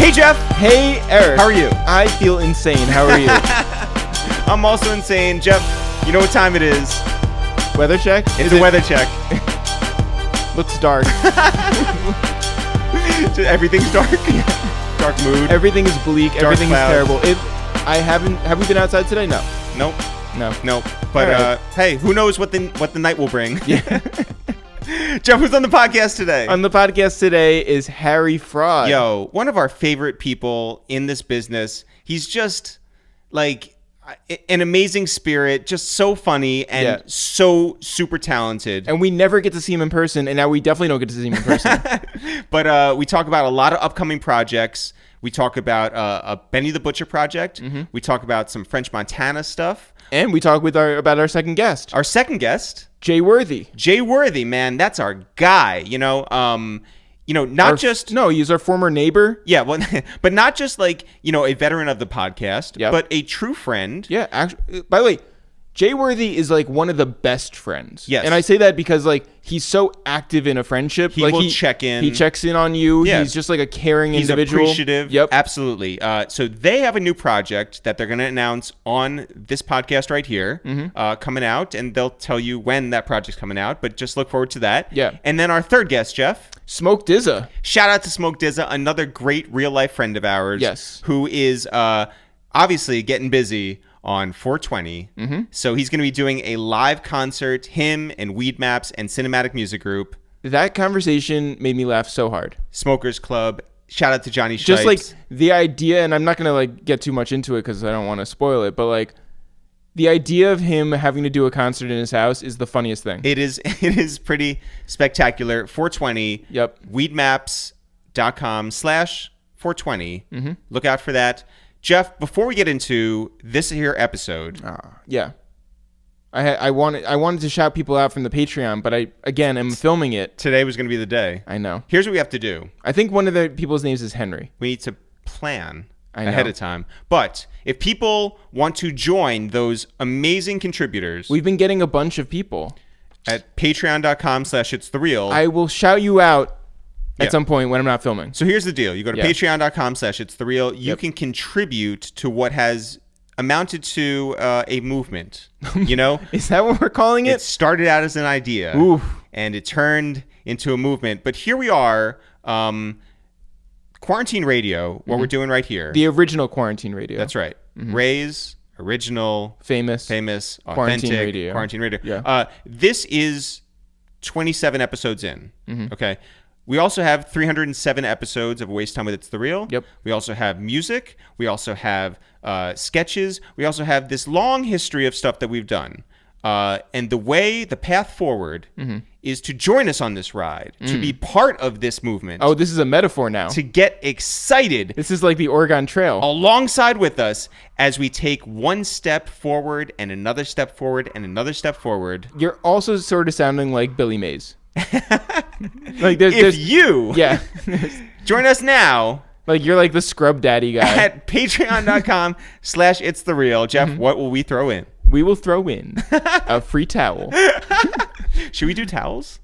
Hey, Jeff. Hey, Eric. How are you? I feel insane. How are you? I'm also insane. Jeff, you know what time it is? Weather check? It's a weather check. Looks dark. Everything's dark. Dark mood. Everything is bleak. Dark Everything clouds. is terrible. Have we been outside today? No. Nope. No. But right. hey, who knows what the night will bring? Yeah. Jeff, who's on the podcast today? On the podcast today is Harry Fraud. Yo, one of our favorite people in this business. He's just like an amazing spirit, just so funny and so super talented. And we never get to see him in person, and now we definitely don't get to see him in person. But we talk about a lot of upcoming projects. We talk about a Benny the Butcher project. Mm-hmm. We talk about some French Montana stuff. And we talk about our second guest. Our second guest. Jay Worthy. Jay Worthy, man. That's our guy, he's our former neighbor. Yeah, well, but not just like, a veteran of the podcast, but a true friend. Yeah, actually, by the way, Jay Worthy is like one of the best friends. Yes. And I say that because like he's so active in a friendship. He will check in. He checks in on you. Yeah. He's just like a caring individual. He's appreciative. Yep. Absolutely. So they have a new project that they're going to announce on this podcast right here, coming out, and they'll tell you when that project's coming out, but just look forward to that. Yeah. And then our third guest, Jeff. Smoke DZA. Shout out to Smoke DZA, another great real life friend of ours. Yes. Who is obviously getting busy on 420. Mm-hmm. So he's going to be doing a live concert, him and Weed Maps and Cinematic Music Group. That conversation made me laugh so hard. Smokers Club. Shout out to Johnny Shipes. Just like the idea, and I'm not going to like get too much into it because I don't want to spoil it, but like the idea of him having to do a concert in his house is the funniest thing. It is pretty spectacular. 420. Yep. Weedmaps.com/420. Mm-hmm. Look out for that. Jeff, before we get into this here episode. I wanted to shout people out from the Patreon, but I am filming it. Today was going to be the day. I know. Here's what we have to do. I think one of the people's names is Henry. We need to plan ahead of time. But if people want to join those amazing contributors. We've been getting a bunch of people. At patreon.com/itsthereal. I will shout you out at some point when I'm not filming. So here's the deal. You go to patreon.com/itsthereal. You can contribute to what has amounted to a movement, Is that what we're calling it? It started out as an idea. Oof. And it turned into a movement. But here we are, Quarantine Radio, what we're doing right here. The original Quarantine Radio. That's right. Ray's original, famous, authentic Quarantine Radio. Yeah. This is 27 episodes in. Mm-hmm. Okay. We also have 307 episodes of Waste Time with It's the Real. Yep. We also have music. We also have sketches. We also have this long history of stuff that we've done. And the path forward is to join us on this ride, to be part of this movement. Oh, this is a metaphor now. To get excited. This is like the Oregon Trail. Alongside with us as we take one step forward and another step forward and another step forward. You're also sort of sounding like Billy Mays. Like if you join us now, like you're like the scrub daddy guy at patreon.com/itsthereal. Jeff, what will we throw in? We will throw in a free towel. Should we do towels?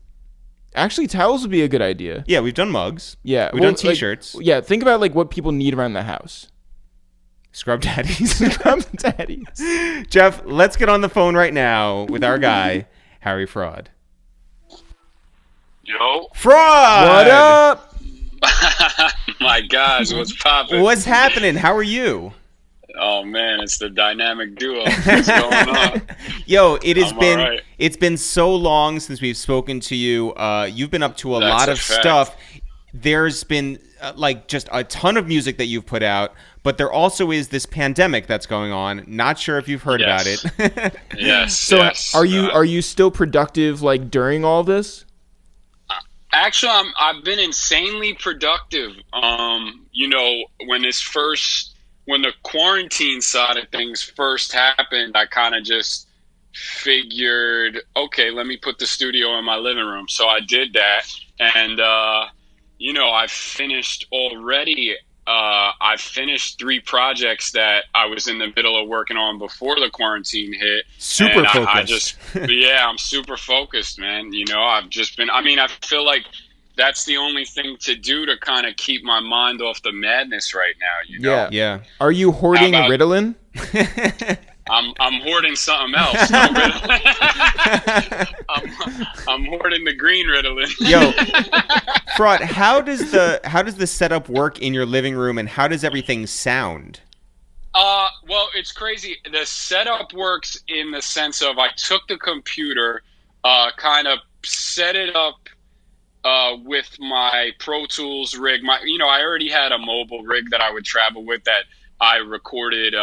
Actually, towels would be a good idea. Yeah, we've done mugs. Yeah, we've done t-shirts. Think about like what people need around the house. Scrub daddies. Scrub daddies. Jeff, let's get on the phone right now with our guy, Harry Fraud. Yo. Fraud! What up? My guys, what's poppin'? What's happening? How are you? Oh man, it's the dynamic duo. What's going on? Yo, it's been so long since we've spoken to you. You've been up to a lot of stuff. There's been just a ton of music that you've put out, but there also is this pandemic that's going on. Not sure if you've heard about it. Yes. So are you still productive like during all this? Actually, I've been insanely productive. When the quarantine side of things first happened, I kind of just figured, okay, let me put the studio in my living room. So I did that, and I finished already. I finished 3 projects that I was in the middle of working on before the quarantine hit. Super focused. I'm super focused, man. I've just been, I feel like that's the only thing to do to kind of keep my mind off the madness right now. You know? Yeah. Are you hoarding Ritalin? I'm hoarding something else. No Ritalin. I'm hoarding the green Ritalin. Yo, Fraud, how does the setup work in your living room, and how does everything sound? Well, it's crazy. The setup works in the sense of I took the computer, kind of set it up with my Pro Tools rig. I already had a mobile rig that I would travel with that I recorded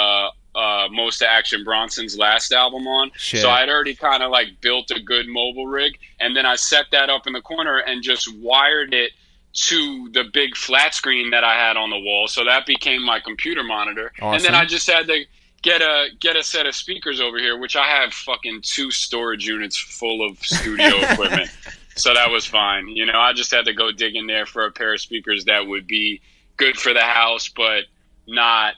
most of Action Bronson's last album on. Shit. So I had already kind of like built a good mobile rig, and then I set that up in the corner and just wired it to the big flat screen that I had on the wall. So that became my computer monitor. Awesome. And then I just had to get a set of speakers over here, which I have fucking 2 storage units full of studio equipment. So that was fine. I just had to go dig in there for a pair of speakers that would be good for the house, but not,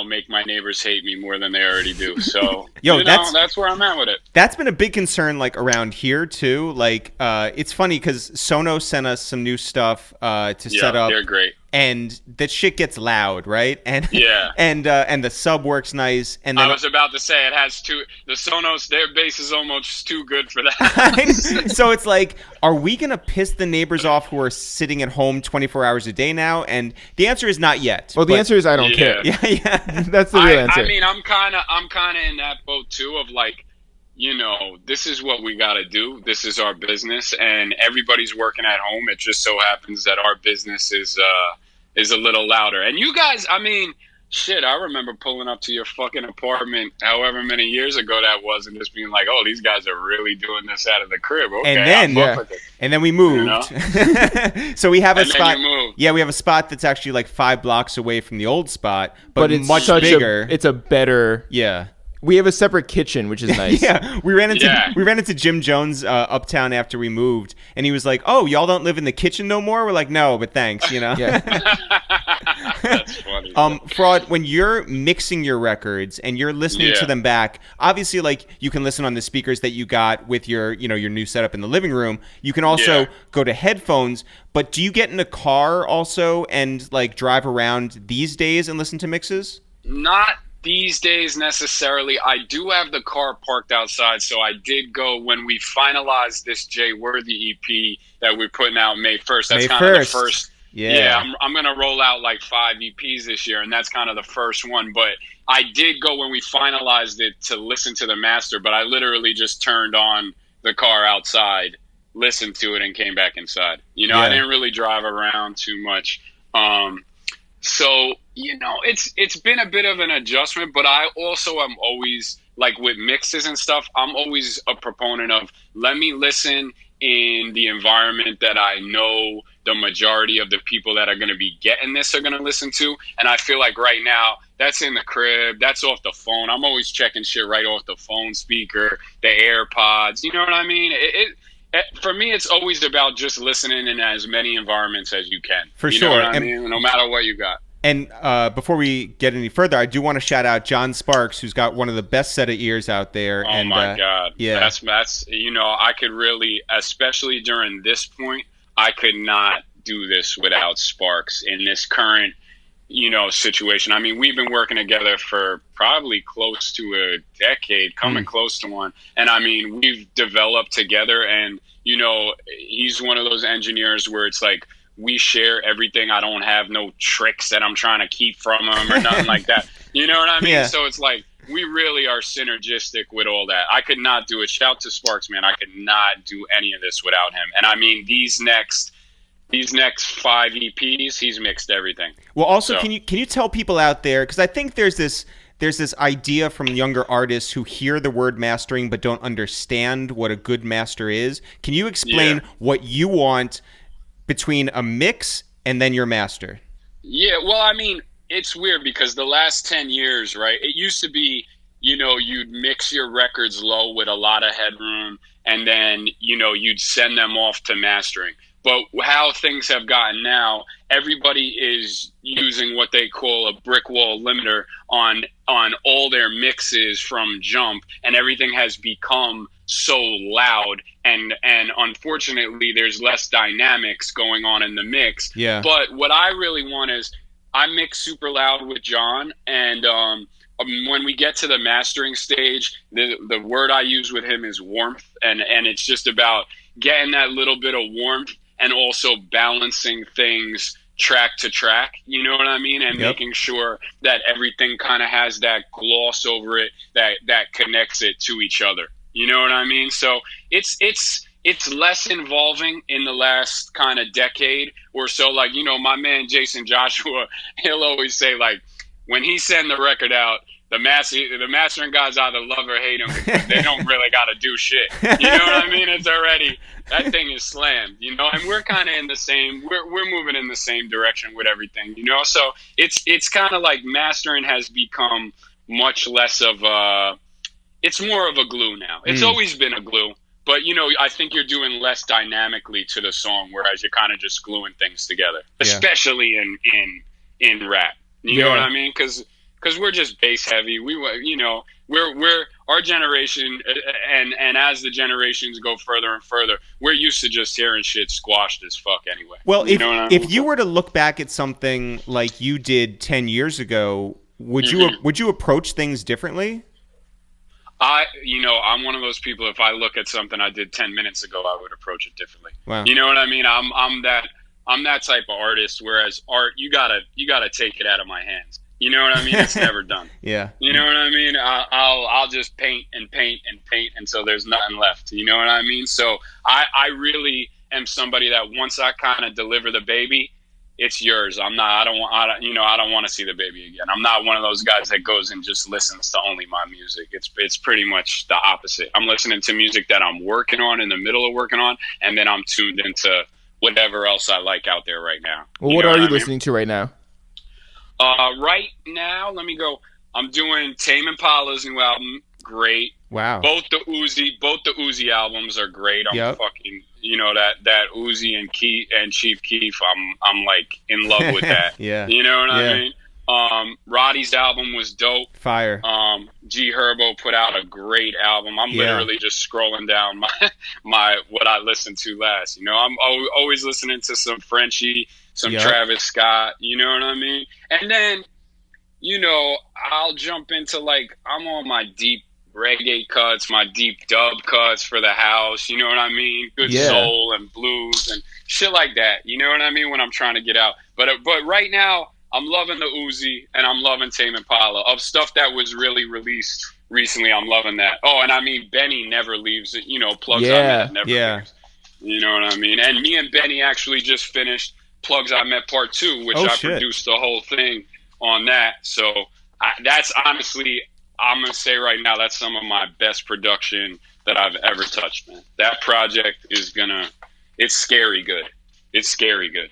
make my neighbors hate me more than they already do. So, that's where I'm at with it. That's been a big concern, like, around here, too. Like, it's funny because Sonos sent us some new stuff to set up. They're great. And that shit gets loud, right? And yeah, and the sub works nice. And then I was about to say it has the Sonos. Their bass is almost too good for that. So it's like, are we gonna piss the neighbors off who are sitting at home 24 hours a day now? And the answer is not yet. Well, the answer is I don't care. Yeah. That's the real answer. I mean, I'm kind of in that boat too. Of like, this is what we got to do. This is our business, and everybody's working at home. It just so happens that our business is a little louder. And you guys, I mean, shit, I remember pulling up to your fucking apartment however many years ago that was, and just being like, oh, these guys are really doing this out of the crib. Okay, and then we moved. So we have a spot. Yeah, we have a spot that's actually like 5 blocks away from the old spot, but it's much bigger. It's a better. Yeah. We have a separate kitchen, which is nice. Yeah, we ran into Jim Jones uptown after we moved, and he was like, "Oh, y'all don't live in the kitchen no more?" We're like, "No, but thanks." Yeah. That's funny. Fraud, when you're mixing your records and you're listening to them back, obviously, like, you can listen on the speakers that you got with your new setup in the living room. You can also go to headphones. But do you get in a car also and like drive around these days and listen to mixes? Not these days necessarily. I do have the car parked outside, so I did go when we finalized this Jay Worthy EP that we're putting out May 1st. That's kind of the first. Yeah, I'm going to roll out like 5 EPs this year, and that's kind of the first one. But I did go when we finalized it to listen to the master, but I literally just turned on the car outside, listened to it, and came back inside. I didn't really drive around too much. So, it's been a bit of an adjustment, but I also am always, like with mixes and stuff, I'm always a proponent of let me listen in the environment that I know the majority of the people that are going to be getting this are going to listen to. And I feel like right now that's in the crib, that's off the phone. I'm always checking shit right off the phone speaker, the AirPods. You know what I mean? For me, it's always about just listening in as many environments as you can. For you sure. Know what I mean? No matter what you got. And before we get any further, I do want to shout out John Sparks, who's got one of the best set of ears out there. Oh, my God. Yeah. That's I could really, especially during this point, I could not do this without Sparks in this current, situation. I mean, we've been working together for probably close to a decade, coming close to one. And I mean, we've developed together, and, he's one of those engineers where it's like, we share everything. I don't have no tricks that I'm trying to keep from him or nothing like that. You know what I mean? Yeah. So it's like, we really are synergistic with all that. I could not do it. Shout to Sparks, man. I could not do any of this without him. And I mean, these next 5 EPs, he's mixed everything. Well, also, can you tell people out there, because I think there's this idea from younger artists who hear the word mastering but don't understand what a good master is. Can you explain what you want between a mix and then your master? Yeah, well, I mean, it's weird because the last 10 years, right, it used to be, you'd mix your records low with a lot of headroom, and then, you'd send them off to mastering. But how things have gotten now, everybody is using what they call a brick wall limiter on all their mixes from jump, and everything has become so loud, and unfortunately there's less dynamics going on in the mix. Yeah. But what I really want is, I mix super loud with John, and when we get to the mastering stage, the word I use with him is warmth, and it's just about getting that little bit of warmth and also balancing things track to track, you know what I mean? And making sure that everything kind of has that gloss over it that connects it to each other. You know what I mean? So it's less involving in the last kind of decade or so. Like, you know, my man Jason Joshua, he'll always say, like, when he send the record out, the mastering guys either love or hate him, because they don't really got to do shit. You know what I mean? It's already, that thing is slammed, you know, and we're kind of in the same, we're moving in the same direction with everything, you know? So it's kind of like mastering has become much less of it's more of a glue now. It's always been a glue, but, you know, I think you're doing less dynamically to the song, whereas you're kind of just gluing things together, especially in rap. You know what I mean? Because we're just bass heavy. We're our generation, and as the generations go further and further, we're used to just hearing shit squashed as fuck anyway. Well, if you were to look back at something like you did 10 years ago, would you approach things differently? I'm one of those people. If I look at something I did 10 minutes ago, I would approach it differently. Wow. You know what I mean? I'm that type of artist. Whereas art, you gotta take it out of my hands. You know what I mean? It's never done. Yeah. You know what I mean? I'll just paint and paint and paint until there's nothing left. You know what I mean? So I really am somebody that once I kind of deliver the baby, it's yours. I don't want to see the baby again. I'm not one of those guys that goes and just listens to only my music. It's pretty much the opposite. I'm listening to music that I'm working on, in the middle of working on, and then I'm tuned into whatever else I like out there right now. Well, what are you listening to right now? Right now, let me go. I'm doing Tame Impala's new album. Great. Wow. Both the Uzi albums are great. I'm fucking, that Uzi and Chief Keef. I'm like in love with that. Yeah. You know what I mean? Roddy's album was dope. Fire. G Herbo put out a great album. I'm literally just scrolling down my what I listened to last. You know, I'm always listening to some Frenchie, some Travis Scott. You know what I mean? And then, I'll jump into I'm on my deep reggae cuts, my deep dub cuts for the house. You know what I mean? Good soul and blues and shit like that. You know what I mean? When I'm trying to get out, but right now, I'm loving the Uzi and I'm loving Tame Impala. Of stuff that was really released recently, I'm loving that. Oh, and I mean, Benny never leaves it. Plugs I Met never leaves. You know what I mean? And me and Benny actually just finished Plugs I Met Part 2, which I produced the whole thing on that. So that's honestly, I'm going to say right now, that's some of my best production that I've ever touched, man. That project is it's scary good. It's scary good.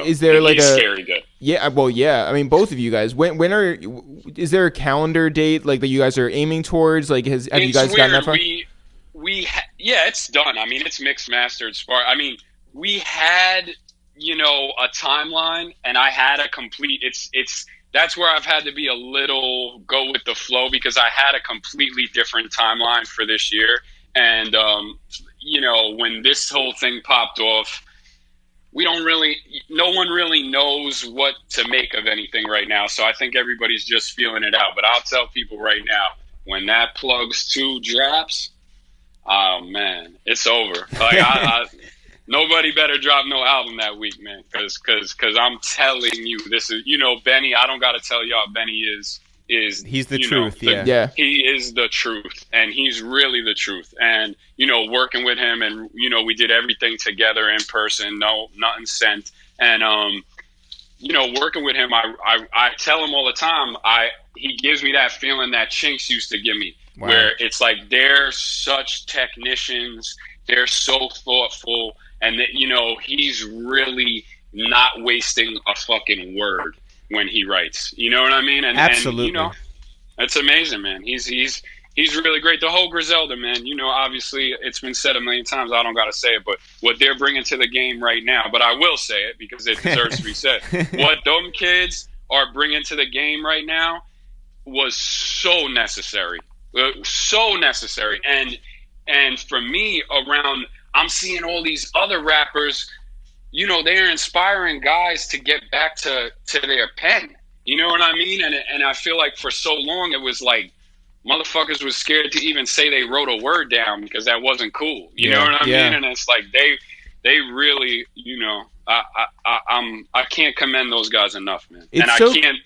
Is there like a scary good? Yeah, well, yeah. I mean, both of you guys. Is there a calendar date that you guys are aiming towards? Have you guys gotten that far? It's done. I mean, it's mixed, mastered, spark. I mean, we had a timeline, and I had a complete. That's where I've had to be a little go with the flow, because I had a completely different timeline for this year, and when this whole thing popped off. No one really knows what to make of anything right now. So I think everybody's just feeling it out. But I'll tell people right now, when that Plugs 2 drops, oh man, it's over. Nobody better drop no album that week, man. Cause I'm telling you, this is, Benny, I don't got to tell y'all, Benny is he's the truth. He is the truth, and he's really the truth. And working with him, and we did everything together in person, nothing sent. And working with him, I tell him all the time, he gives me that feeling that Chinks used to give me, where it's like they're such technicians, they're so thoughtful, and that he's really not wasting a fucking word when he writes. You know what I mean? And absolutely. And, it's amazing, man. He's He's really great. The whole Griselda, man, you know, obviously it's been said a million times. I don't got to say it, but what they're bringing to the game right now, but I will say it because it deserves to be said. What them kids are bringing to the game right now was so necessary. So necessary. And for me, I'm seeing all these other rappers, you know, they're inspiring guys to get back to their pen. You know what I mean? And I feel like for so long it was like motherfuckers was scared to even say they wrote a word down because that wasn't cool. You know what I mean? And it's like they really, you know, I can't commend those guys enough, man. I can't.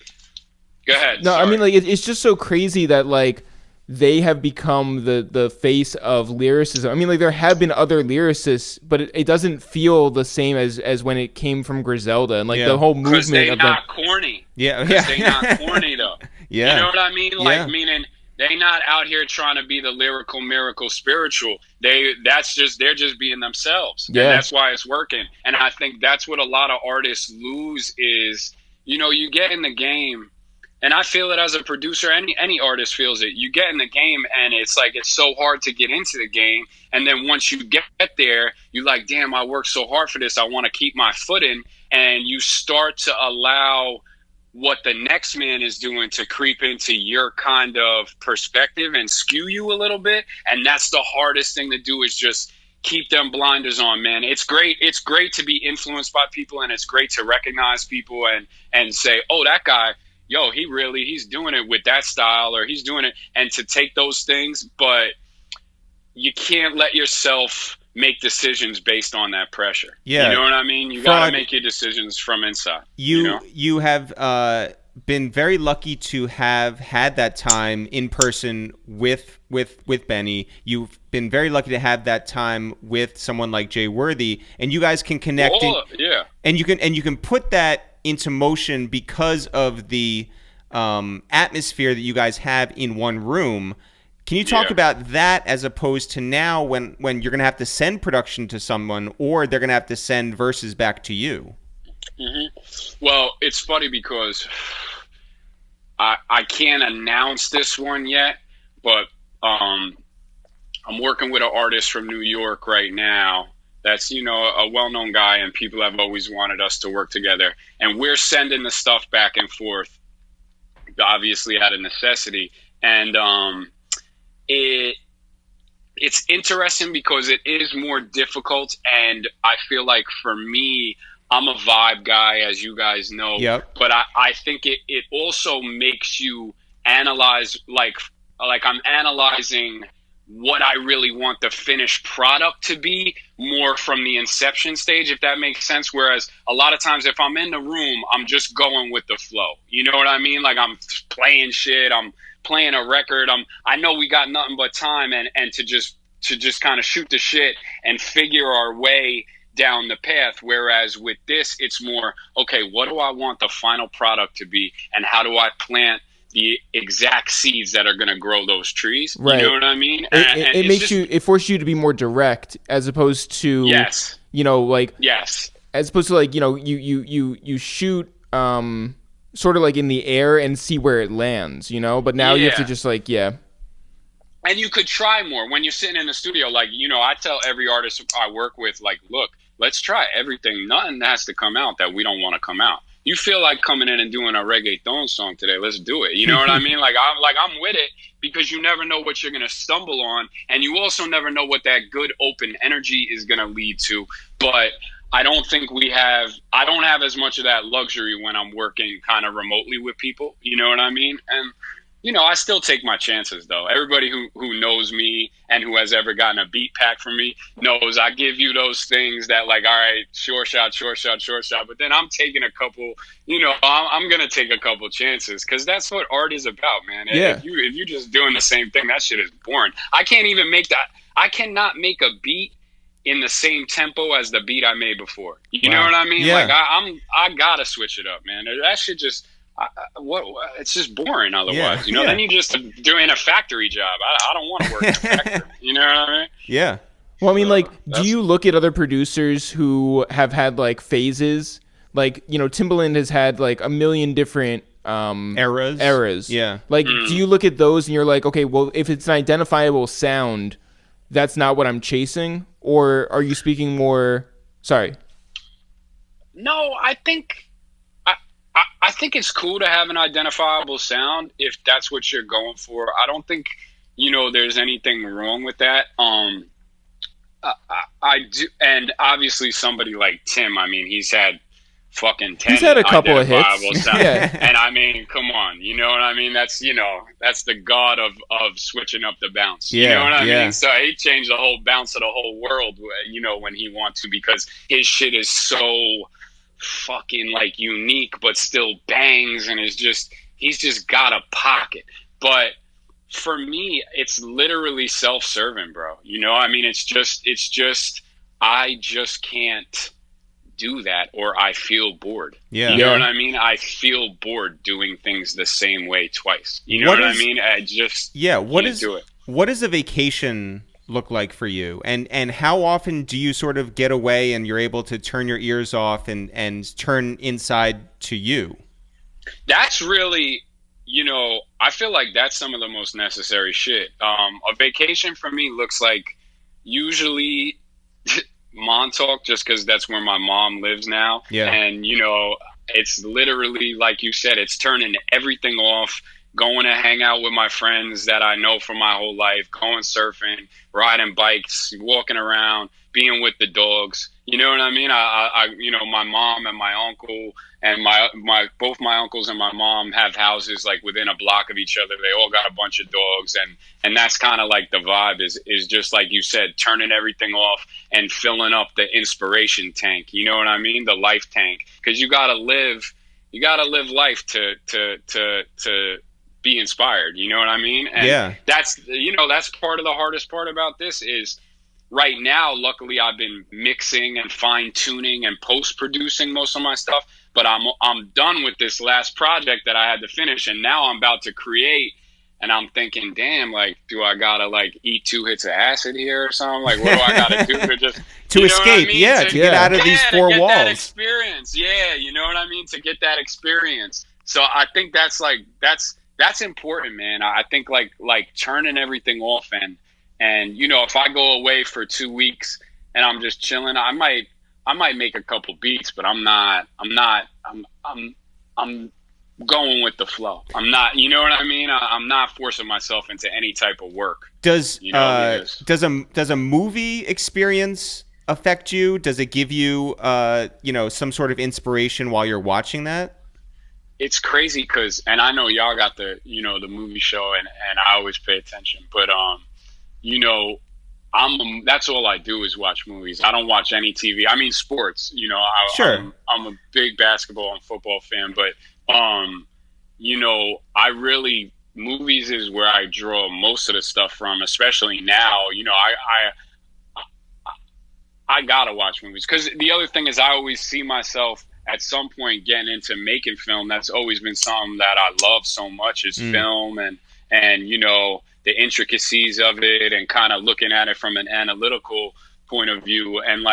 Go ahead. No, sorry. I mean, like it's just so crazy that like they have become the face of lyricism. I mean, like there have been other lyricists, but it doesn't feel the same as when it came from Griselda and like the whole movement. They're not corny. Yeah, They're not corny though. Yeah, you know what I mean? Like meaning they not out here trying to be the lyrical miracle spiritual. They're just being themselves. Yeah, and that's why it's working. And I think that's what a lot of artists lose is, you know, you get in the game. And I feel it as a producer, any artist feels it. You get in the game and it's like it's so hard to get into the game. And then once you get there, you're like, damn, I worked so hard for this. I want to keep my footing. And you start to allow what the next man is doing to creep into your kind of perspective and skew you a little bit. And that's the hardest thing to do is just keep them blinders on, man. It's great. It's great to be influenced by people and it's great to recognize people and say, oh, that guy, yo, he's doing it with that style or he's doing it, and to take those things, but you can't let yourself make decisions based on that pressure. Yeah. You know what I mean? You got to make your decisions from inside. You have been very lucky to have had that time in person with Benny. You've been very lucky to have that time with someone like Jay Worthy, and you guys can connect. And you can put that into motion because of the atmosphere that you guys have in one room. Can you talk about that as opposed to now when you're going to have to send production to someone or they're going to have to send verses back to you? Mm-hmm. Well, it's funny because I can't announce this one yet, but I'm working with an artist from New York right now that's, you know, a well-known guy, and people have always wanted us to work together. And we're sending the stuff back and forth, obviously out of necessity. And it's interesting because it is more difficult. And I feel like for me, I'm a vibe guy, as you guys know. Yep. But I think it also makes you analyze, like I'm analyzing what I really want the finished product to be more from the inception stage, if that makes sense. Whereas a lot of times if I'm in the room, I'm just going with the flow. You know what I mean? Like I'm playing shit, I'm playing a record. I know we got nothing but time and to just kind of shoot the shit and figure our way down the path. Whereas with this, it's more, okay, what do I want the final product to be? And how do I plant the exact seeds that are going to grow those trees? Right. You know what I mean? It forces you to be more direct as opposed to, you know, like, as opposed to like, you know, you shoot, sort of like in the air and see where it lands, you know, but now you have to just like, And you could try more when you're sitting in the studio. Like, you know, I tell every artist I work with, like, look, let's try everything. Nothing has to come out that we don't want to come out. You feel like coming in and doing a reggaeton song today, let's do it. You know what I mean? Like I'm with it because you never know what you're going to stumble on. And you also never know what that good open energy is going to lead to. But I don't think I don't have as much of that luxury when I'm working kind of remotely with people. You know what I mean? And, you know, I still take my chances, though. Everybody who knows me and who has ever gotten a beat pack from me knows I give you those things that, like, all right, short shot. But then I'm taking a couple, you know, I'm going to take a couple chances because that's what art is about, man. Yeah. If you're just doing the same thing, that shit is boring. I can't even make that. I cannot make a beat in the same tempo as the beat I made before. You know what I mean? Yeah. Like, I got to switch it up, man. That shit just... it's just boring otherwise, you know. Then you just doing a factory job. I don't want to work in a factory. You know what I mean? Yeah. Well, I mean, like, do you look at other producers who have had like phases? Like, you know, Timbaland has had like a million different eras. Yeah. Like, do you look at those and you're like, okay, well, if it's an identifiable sound, that's not what I'm chasing? Or are you speaking more... Sorry. No, I think it's cool to have an identifiable sound if that's what you're going for. I don't think, there's anything wrong with that. I do, and obviously somebody like Tim, I mean, he's had fucking 10 he's had a couple of hits. Yeah. And I mean, come on, you know what I mean? That's the god of switching up the bounce. You know what I mean? So he changed the whole bounce of the whole world, when he wants to, because his shit is so fucking like unique, but still bangs, and he's just got a pocket. But for me, it's literally self-serving, bro. I mean, it's just I just can't do that, or I feel bored. Yeah. You know what I mean? I feel bored doing things the same way twice. You know what I mean? I just can't do it. What does a vacation look like for you? And how often do you sort of get away and you're able to turn your ears off and turn inside to you? That's really, I feel like that's some of the most necessary shit. A vacation for me looks like usually Montauk, just because that's where my mom lives now. Yeah. And, it's literally, like you said, it's turning everything off, going to hang out with my friends that I know from my whole life, going surfing, riding bikes, walking around, being with the dogs. You know what I mean? I my mom and my uncle and both my uncles and my mom have houses like within a block of each other. They all got a bunch of dogs, and that's kind of like the vibe is just like you said, turning everything off and filling up the inspiration tank. You know what I mean? The life tank, because you gotta live life to be inspired. You know what I mean? And that's part of the hardest part about this is right now, luckily I've been mixing and fine tuning and post producing most of my stuff, but I'm done with this last project that I had to finish, and now I'm about to create, and I'm thinking, damn, like, do I gotta like eat 2 hits of acid here or something? Like, what do I gotta do to just to escape? To get out of these four walls. That experience, you know what I mean? To get that experience. So I think that's important, man. I think like turning everything off and if I go away for 2 weeks and I'm just chilling, I might make a couple beats, but I'm going with the flow. I'm not, you know what I mean? I'm not forcing myself into any type of work. Does a movie experience affect you? Does it give you some sort of inspiration while you're watching that? It's crazy because, and I know y'all got the the movie show, and I always pay attention, but that's all I do is watch movies. I don't watch any TV. I mean, sports. Sure. I'm a big basketball and football fan, but movies is where I draw most of the stuff from, especially now. I gotta watch movies because the other thing is I always see myself at some point getting into making film. That's always been something that I love so much is film and the intricacies of it and kind of looking at it from an analytical point of view. And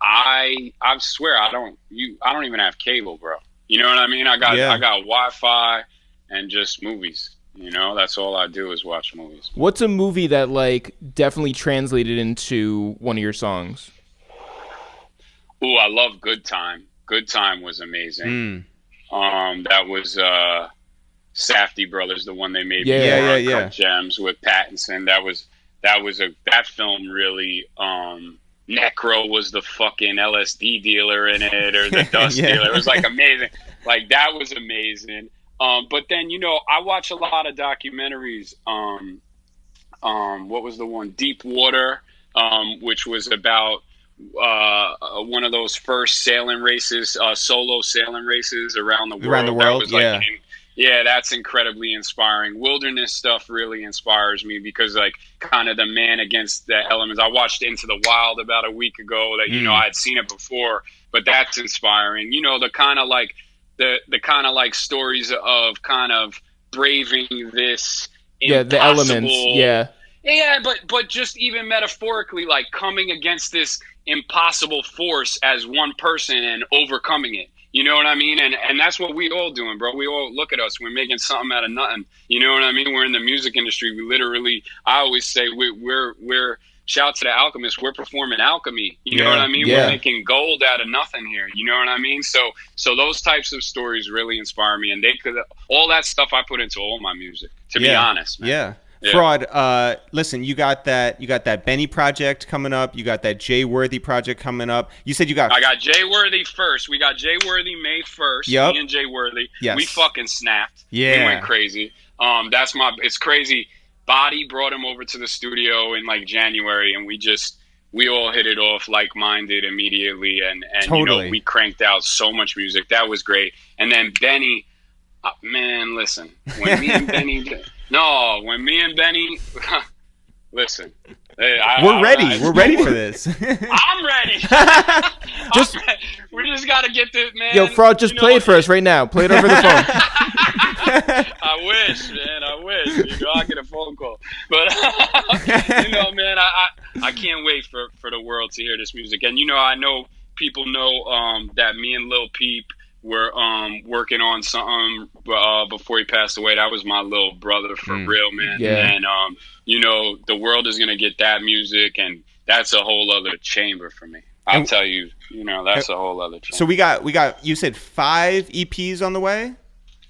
I swear I don't even have cable, bro. You know what I mean? I got Wi-Fi and just movies. That's all I do is watch movies. What's a movie that like definitely translated into one of your songs? Ooh, I love Good Time. Good Time was amazing. That was Safdie Brothers, the one they made before Gems with Pattinson. That film really. Necro was the fucking LSD dealer in it, or the dust dealer. It was like amazing. Like that was amazing. But then I watch a lot of documentaries. What was the one? Deep Water, which was about one of those first sailing races, solo sailing races around the world. That's incredibly inspiring. Wilderness stuff really inspires me because like kind of the man against the elements. I watched Into the Wild about a week ago that, I had seen it before, but that's inspiring. The kind of like the kind of like stories of kind of braving this the elements. But just even metaphorically, like coming against this impossible force as one person and overcoming it. You know what I mean? And that's what we all doing, bro. We all look at us. We're making something out of nothing. You know what I mean? We're in the music industry. We literally, I always say we're shout out to the alchemists. We're performing alchemy. You know what I mean? We're making gold out of nothing here. You know what I mean? So those types of stories really inspire me, and all that stuff I put into all my music. To be honest, man. Yeah. Fraud, listen, you got that Benny project coming up. You got that Jay Worthy project coming up. You said I got Jay Worthy first. We got Jay Worthy May 1st. Yep. Me and Jay Worthy. Yes. We fucking snapped. Yeah. We went crazy. It's crazy. Body brought him over to the studio in like January, and we all hit it off like-minded immediately, and totally. We cranked out so much music. That was great. And then Benny, man, listen, when me and Benny, listen. We're ready. We're ready for this. I'm ready. We just got to get this, man. Yo, Fraud, just play it for us right now. Play it over the phone. I wish, man. I wish. I'll get a phone call. But, man, I can't wait for the world to hear this music. And, I know people know that me and Lil Peep were working on something before he passed away. That was my little brother for real, man. Yeah. And the world is gonna get that music, and that's a whole other chamber for me. I'll tell you, that's a whole other chamber. So we got. You said 5 EPs on the way.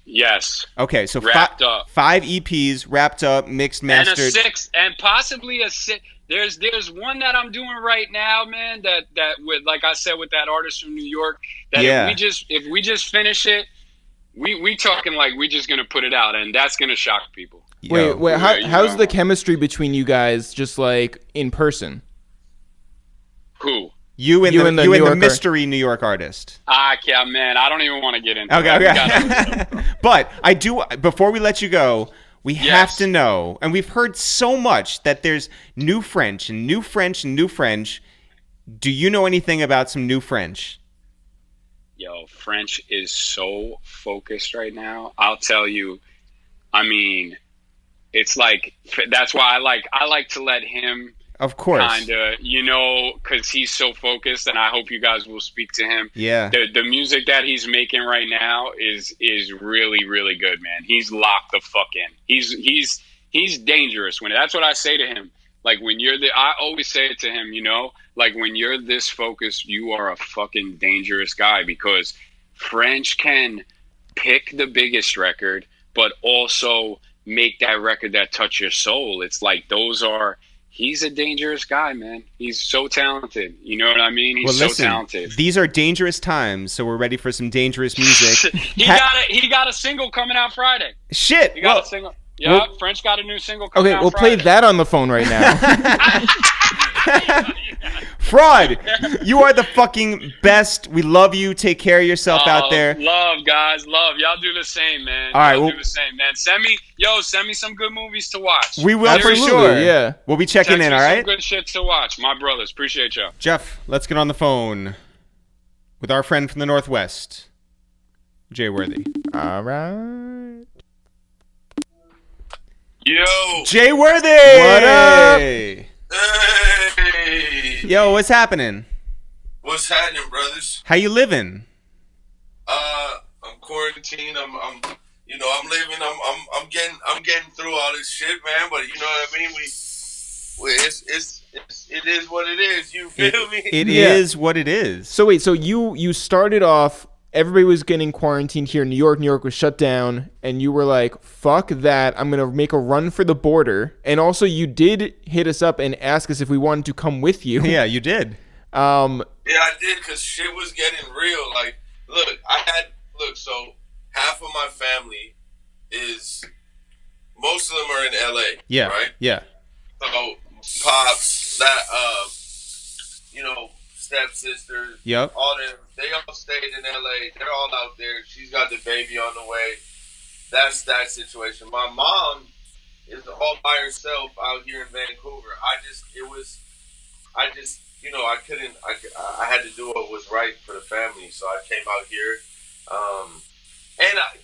Yes. Okay, so wrapped up 5 EPs wrapped up, mixed, mastered, and a 6, and possibly a 6. There's one that I'm doing right now, man. That with, like I said, with that artist from New York. That if we just finish it, we talking like we just gonna put it out, and that's gonna shock people. Wait. How's the chemistry between you guys, just like in person? Who? You and the mystery New York artist. Man, I don't even want to get into that. Okay. But I do. Before we let you go. We have to know, and we've heard so much that there's new French and new French and new French. Do you know anything about some new French? Yo, French is so focused right now. I'll tell you. I mean, it's like that's why I like to let him. Of course. Kind of, because he's so focused, and I hope you guys will speak to him. Yeah. The music that he's making right now is really, really good, man. He's locked the fuck in. He's dangerous. That's what I say to him. Like, I always say it to him, like, when you're this focused, you are a fucking dangerous guy, because French can pick the biggest record, but also make that record that touch your soul. It's like he's a dangerous guy, man. He's so talented. You know what I mean? He's so talented. These are dangerous times, so we're ready for some dangerous music. He got a single coming out Friday. Shit. He got a single. Yeah, French got a new single coming out Friday. Play that on the phone right now. Fraud, you are the fucking best. We love you. Take care of yourself out there. Love, guys. Love. Y'all do the same, man. All right, do the same, man. Send me some good movies to watch. We will for sure. Yeah. We'll be checking in, all right? Some good shit to watch. My brothers. Appreciate y'all. Jeff, let's get on the phone with our friend from the Northwest, Jay Worthy. All right. Yo. Jay Worthy! What up? Hey! Yo, what's happening? What's happening, brothers? How you living? I'm quarantined. I'm living. I'm getting through all this shit, man. But you know what I mean. It is what it is. You feel me? It is what it is. So wait, you started off. Everybody was getting quarantined here in New York. New York was shut down, and you were like, fuck that. I'm going to make a run for the border. And also, you did hit us up and ask us if we wanted to come with you. Yeah, you did. Yeah, I did, because shit was getting real. Like, so half of my family most of them are in LA. Yeah. Right? Yeah. So, pops, stepsisters, yep. all them, they all stayed in LA. They're all out there. She's got the baby on the way. That's that situation. My mom is all by herself out here in Vancouver. I had to do what was right for the family, so I came out here.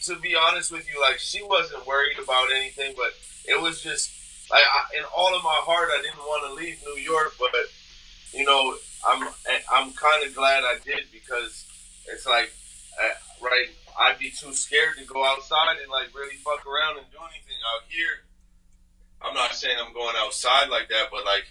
To be honest with you, like, she wasn't worried about anything, but it was just, like, in all of my heart, I didn't want to leave New York, but, I'm kind of glad I did, because it's like, right, I'd be too scared to go outside and like really fuck around and do anything out here. I'm not saying I'm going outside like that, but like,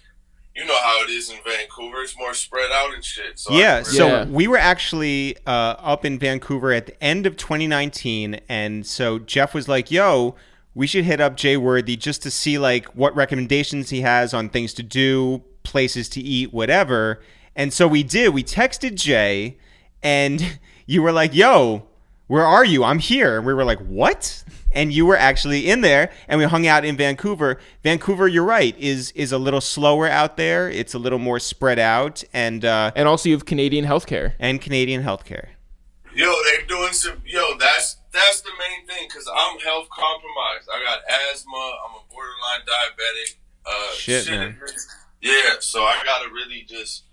you know how it is in Vancouver. It's more spread out and shit. So so we were actually up in Vancouver at the end of 2019, and so Jeff was like, yo, we should hit up Jay Worthy just to see like what recommendations he has on things to do, places to eat, whatever. And so we did. We texted Jay, and you were like, yo, where are you? I'm here. And we were like, what? And you were actually in there, and we hung out in Vancouver. Vancouver, you're right, is a little slower out there. It's a little more spread out, and also you have Canadian healthcare. Yo, they're doing some. Yo, that's the main thing, because I'm health compromised. I got asthma. I'm a borderline diabetic. Shit, man. Yeah, so I gotta really just,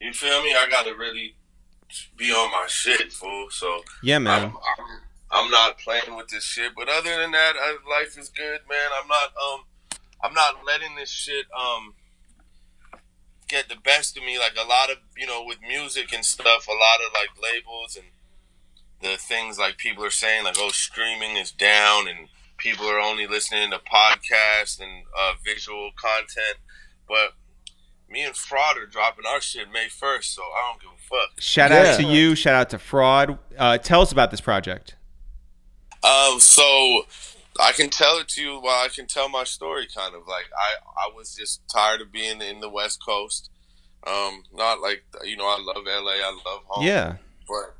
you feel me? I gotta really be on my shit, fool. So yeah, man. I'm not playing with this shit, but other than that, life is good, man. I'm not letting this shit get the best of me. Like a lot of, with music and stuff, a lot of like labels and the things like people are saying, like, oh, streaming is down and people are only listening to podcasts and visual content. But me and Fraud are dropping our shit May 1st, so I don't give a fuck. Shout out to you. Shout out to Fraud. Tell us about this project. So I can tell it to you while I can tell my story, kind of. Like, I was just tired of being in the West Coast. Not like, I love LA, I love home. Yeah. But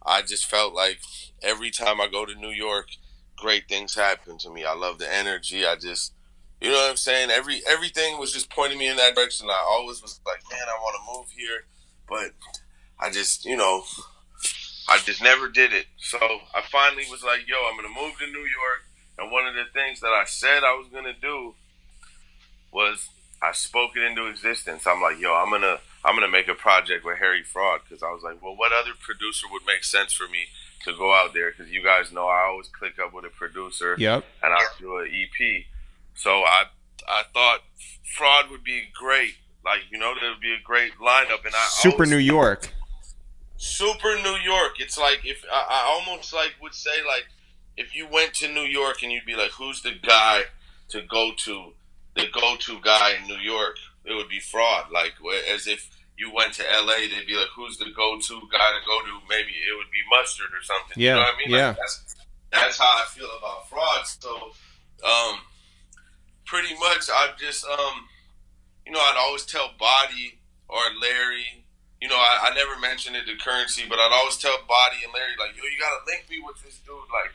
I just felt like every time I go to New York, great things happen to me. I love the energy. I just, you know what I'm saying? Everything was just pointing me in that direction. I always was like, man, I want to move here. But I just, I just never did it. So I finally was like, yo, I'm going to move to New York. And one of the things that I said I was going to do was I spoke it into existence. I'm like, yo, I'm gonna make a project with Harry Fraud, because I was like, well, what other producer would make sense for me to go out there? Because you guys know I always click up with a producer. Yep. And I'll do an EP. So I thought Fraud would be great. Like, there would be a great lineup. And Super New York. It's like, if I almost like would say, like, if you went to New York and you'd be like, who's the guy to go to? The go-to guy in New York, it would be Fraud. Like, as if you went to LA, they'd be like, who's the go-to guy to go to? Maybe it would be Mustard or something. Yeah. You know what I mean? Yeah. Like, that's how I feel about Fraud. So, pretty much, I've just, I'd always tell Body or Larry, I never mentioned it to Currency, but I'd always tell Body and Larry, like, yo, you gotta link me with this dude. Like,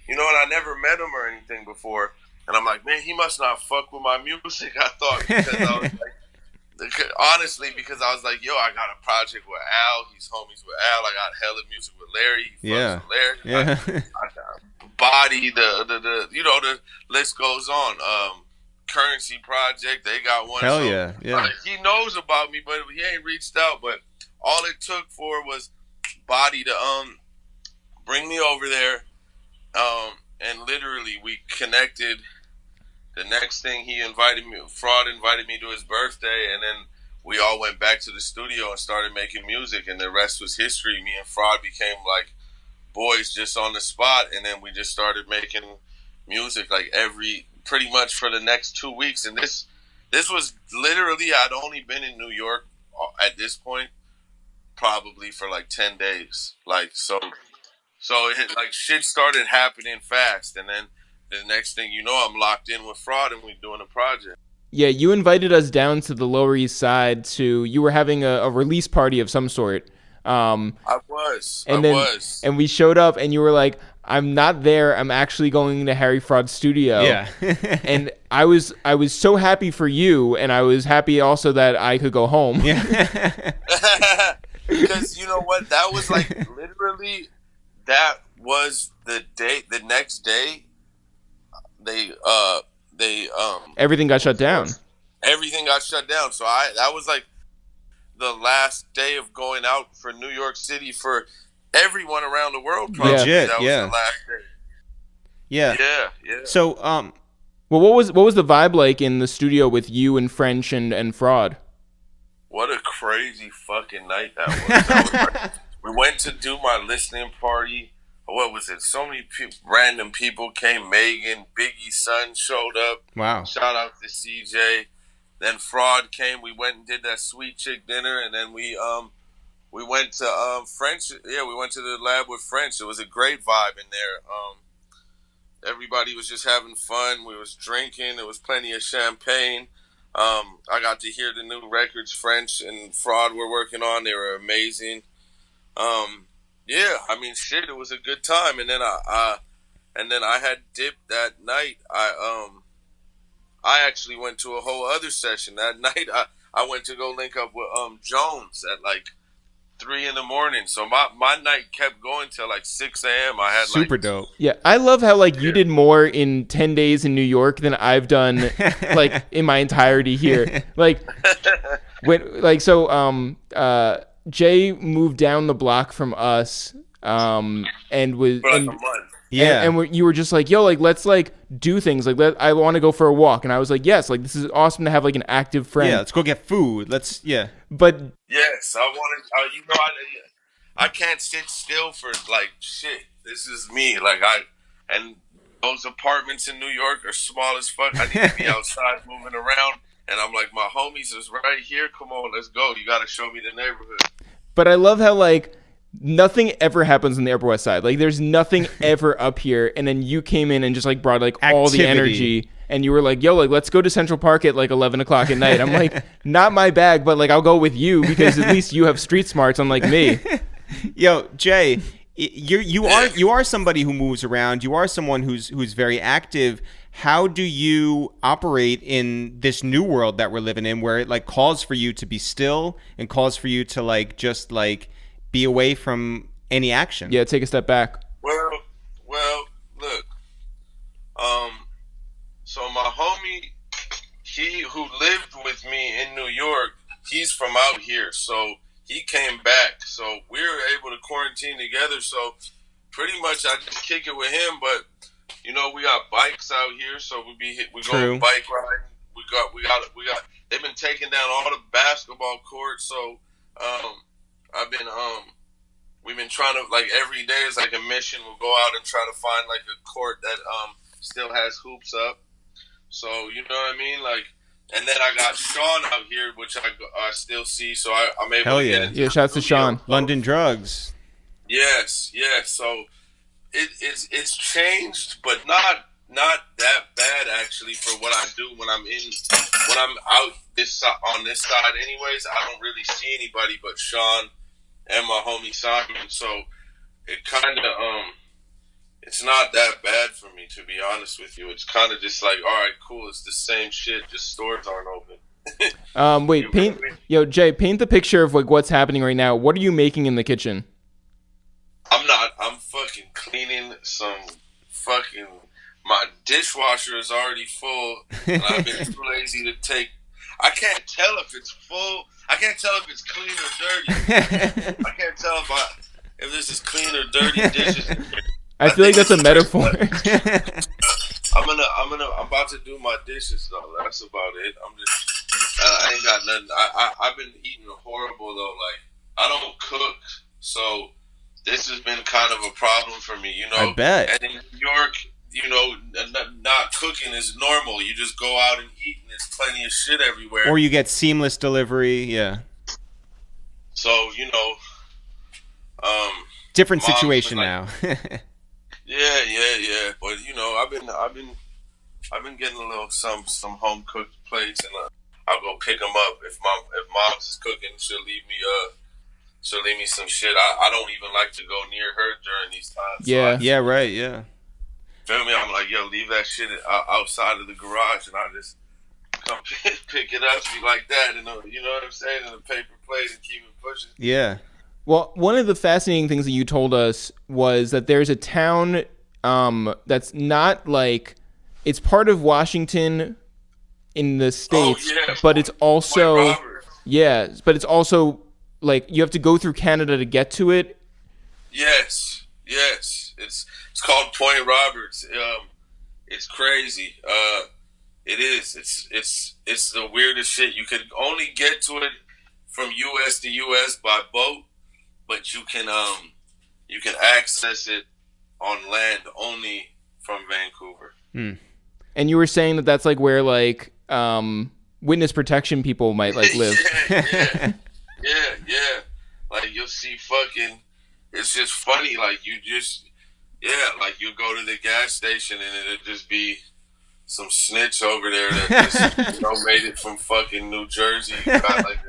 and I never met him or anything before. And I'm like, man, he must not fuck with my music, I thought. Because I was like, honestly, because I was like, yo, I got a project with Al. He's homies with Al. I got hella music with Larry. He fucks with Larry. Yeah. I got Body, the list goes on. Currency Project, they got one. Hell so, yeah. Yeah. He knows about me, but he ain't reached out. But all it took for was Body to bring me over there. And literally we connected. The next thing Fraud invited me to his birthday, and then we all went back to the studio and started making music, and the rest was history. Me and Fraud became like boys just on the spot, and then we just started making music like pretty much for the next 2 weeks. And this was literally, I'd only been in New York at this point probably for like 10 days. Like, so it, like, shit started happening fast, and then the next thing you know, I'm locked in with Fraud and we're doing a project. Yeah, you invited us down to the Lower East Side you were having a release party of some sort. I was. And we showed up and you were like, I'm not there. I'm actually going to Harry Fraud's studio. Yeah. And I was so happy for you, and I was happy also that I could go home. Yeah. Because you know what? That was like literally, that was the day, the next day, everything got shut down. Everything got shut down. So that was like the last day of going out for New York City for everyone around the world. Probably. Legit, that was yeah. the last day. Yeah. Yeah. So, well, what was the vibe like in the studio with you and French and Fraud? What a crazy fucking night that was. we went to do my listening party. What was it? So many random people came. Megan, Biggie's son showed up. Wow. Shout out to CJ. Then Fraud came. We went and did that sweet chick dinner, and then we went to French. Yeah, we went to the lab with French. It was a great vibe in there. Everybody was just having fun. We was drinking. There was plenty of champagne. I got to hear the new records French and Fraud were working on. They were amazing. Yeah, I mean, shit, it was a good time. And then I had dipped that night. I actually went to a whole other session that night. I went to go link up with Jones at like 3 a.m. So my night kept going till like 6 a.m. I had super dope. Yeah, I love how like you did more in 10 days in New York than I've done like in my entirety here. Like Jay moved down the block from us and was for like a month. Yeah, and you were just like, yo, like let's like do things. Like I want to go for a walk, and I was like, yes, like this is awesome to have like an active friend. Yeah, let's go get food. But yes, I wanted. I can't sit still for like shit. This is me. And those apartments in New York are small as fuck. I need to be outside moving around. And I'm like, my homies is right here. Come on, let's go. You got to show me the neighborhood. But I love how like nothing ever happens on the Upper West Side. Like there's nothing ever up here. And then you came in and just like brought like all the energy. And you were like, yo, like let's go to Central Park at like 11 o'clock at night. I'm like, not my bag, but like I'll go with you because at least you have street smarts unlike me. Yo, Jay, you are somebody who moves around. You are someone who's very active. How do you operate in this new world that we're living in, where it like calls for you to be still and calls for you to like just like be away from any action? Yeah, take a step back. Well, look. So my homie, he who lived with me in New York, he's from out here, so he came back. So we were able to quarantine together. So pretty much I just kick it with him, but. You know, we got bikes out here, so we go bike riding. We got. They've been taking down all the basketball courts, so we've been trying to like every day is like a mission. We'll go out and try to find like a court that still has hoops up. So you know what I mean, like. And then I got Sean out here, which I still see, so I'm able. Hell to yeah! get into shouts to Sean. London Drugs. Yes. So. It's changed, but not that bad actually for what I do when I'm out on this side. Anyways, I don't really see anybody but Sean and my homie Simon. So it kind of it's not that bad for me, to be honest with you. It's kind of just like, all right, cool. It's the same shit. Just stores aren't open. Wait, Jay, paint the picture of like what's happening right now. What are you making in the kitchen? I'm fucking cleaning my dishwasher is already full, and I've been too lazy to take. I can't tell if it's full. I can't tell if it's clean or dirty. I can't tell if this is clean or dirty dishes. I feel like that's a metaphor. I'm about to do my dishes though. That's about it. I ain't got nothing. I've been eating horrible though. Like I don't cook, so. This has been kind of a problem for me, you know. I bet. And in New York, you know, not cooking is normal. You just go out and eat, and there's plenty of shit everywhere. Or you get seamless delivery, yeah. So you know, different situation like, now. yeah. But you know, I've been getting a little some home cooked plates, and I'll go pick them up if mom's is cooking. She'll leave me some shit. I don't even like to go near her during these times. Yeah. So right. Yeah. Feel me? I'm like, yo, leave that shit outside of the garage, and I just come pick it up, be like that, and you know what I'm saying, in a paper plate, and keep it pushing. Yeah. Well, one of the fascinating things that you told us was that there's a town that's not like it's part of Washington in the States, but it's also but it's also like you have to go through Canada to get to it. Yes. It's called Point Roberts. It's crazy. It is. It's the weirdest shit. You can only get to it from U.S. to U.S. by boat, but you can access it on land only from Vancouver. And you were saying that that's like where like witness protection people might like live. yeah. Like you'll see fucking. It's just funny. Like you just like you go to the gas station and it'll just be some snitch over there that just made it from fucking New Jersey. Got like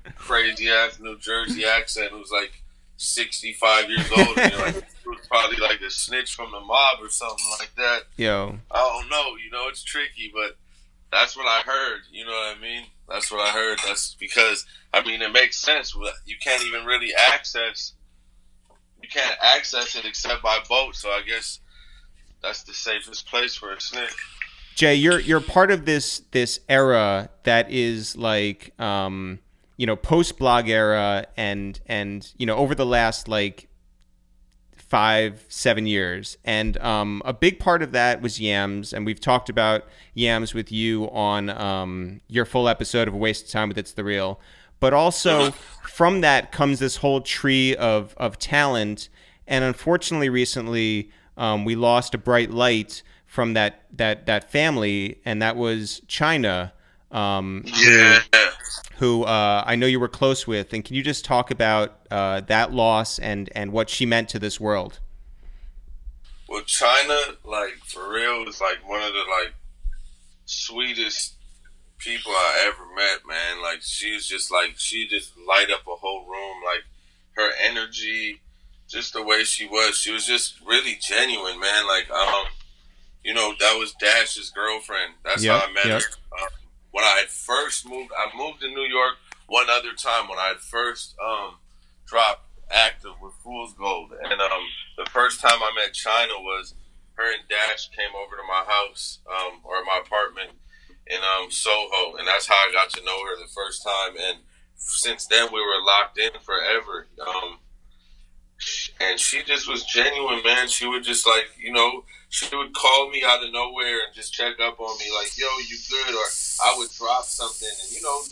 a crazy ass New Jersey accent. Who's like 65 years old. And you're like, it was probably like a snitch from the mob or something like that. Yo, I don't know. It's tricky, but that's what I heard. You know what I mean? That's what I heard. That's because it makes sense. You can't even really access. You can't access it except by boat. So I guess that's the safest place for a snitch. Jay, you're part of this era that is like post blog era and over the last like 5-7 years, and a big part of that was Yams, and we've talked about Yams with you on your full episode of A Waste of Time with It's the Real. But also from that comes this whole tree of talent, and unfortunately recently we lost a bright light from that family, and that was Chynna, who I know you were close with. And can you just talk about that loss and what she meant to this world? Well, Chynna, like, for real, is like one of the like sweetest people I ever met, man. Like, she just light up a whole room. Like, her energy, just the way she was just really genuine, man. Like, that was Dash's girlfriend. That's how I met her. When I had first moved, I moved to New York one other time when I had first dropped active with Fool's Gold. And the first time I met Chynna was her and Dash came over to my house or my apartment in Soho. And that's how I got to know her the first time. And since then, we were locked in forever. And she just was genuine, man. She would just like, she would call me out of nowhere and just check up on me, like, "Yo, you good?" Or I would drop something, and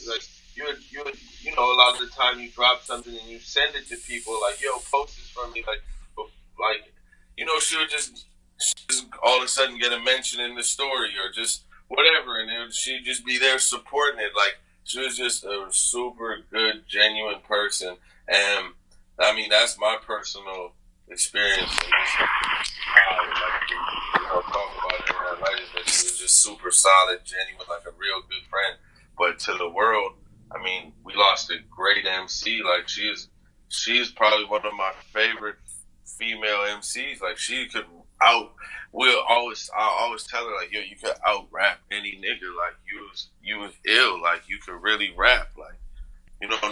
like you would, a lot of the time you drop something and you send it to people, like, "Yo, post this for me," like, she would just all of a sudden get a mention in the story or just whatever, and she'd just be there supporting it. Like, she was just a super good, genuine person, and that's my personal experience. And just how I would like to, talk about her in that light is that she was just super solid, genuine, like a real good friend. But to the world, we lost a great MC. Like, she's probably one of my favorite female MCs. Like, she could I always tell her, like, "Yo, you could out rap any nigga. Like, you was ill. Like, you could really rap. Like,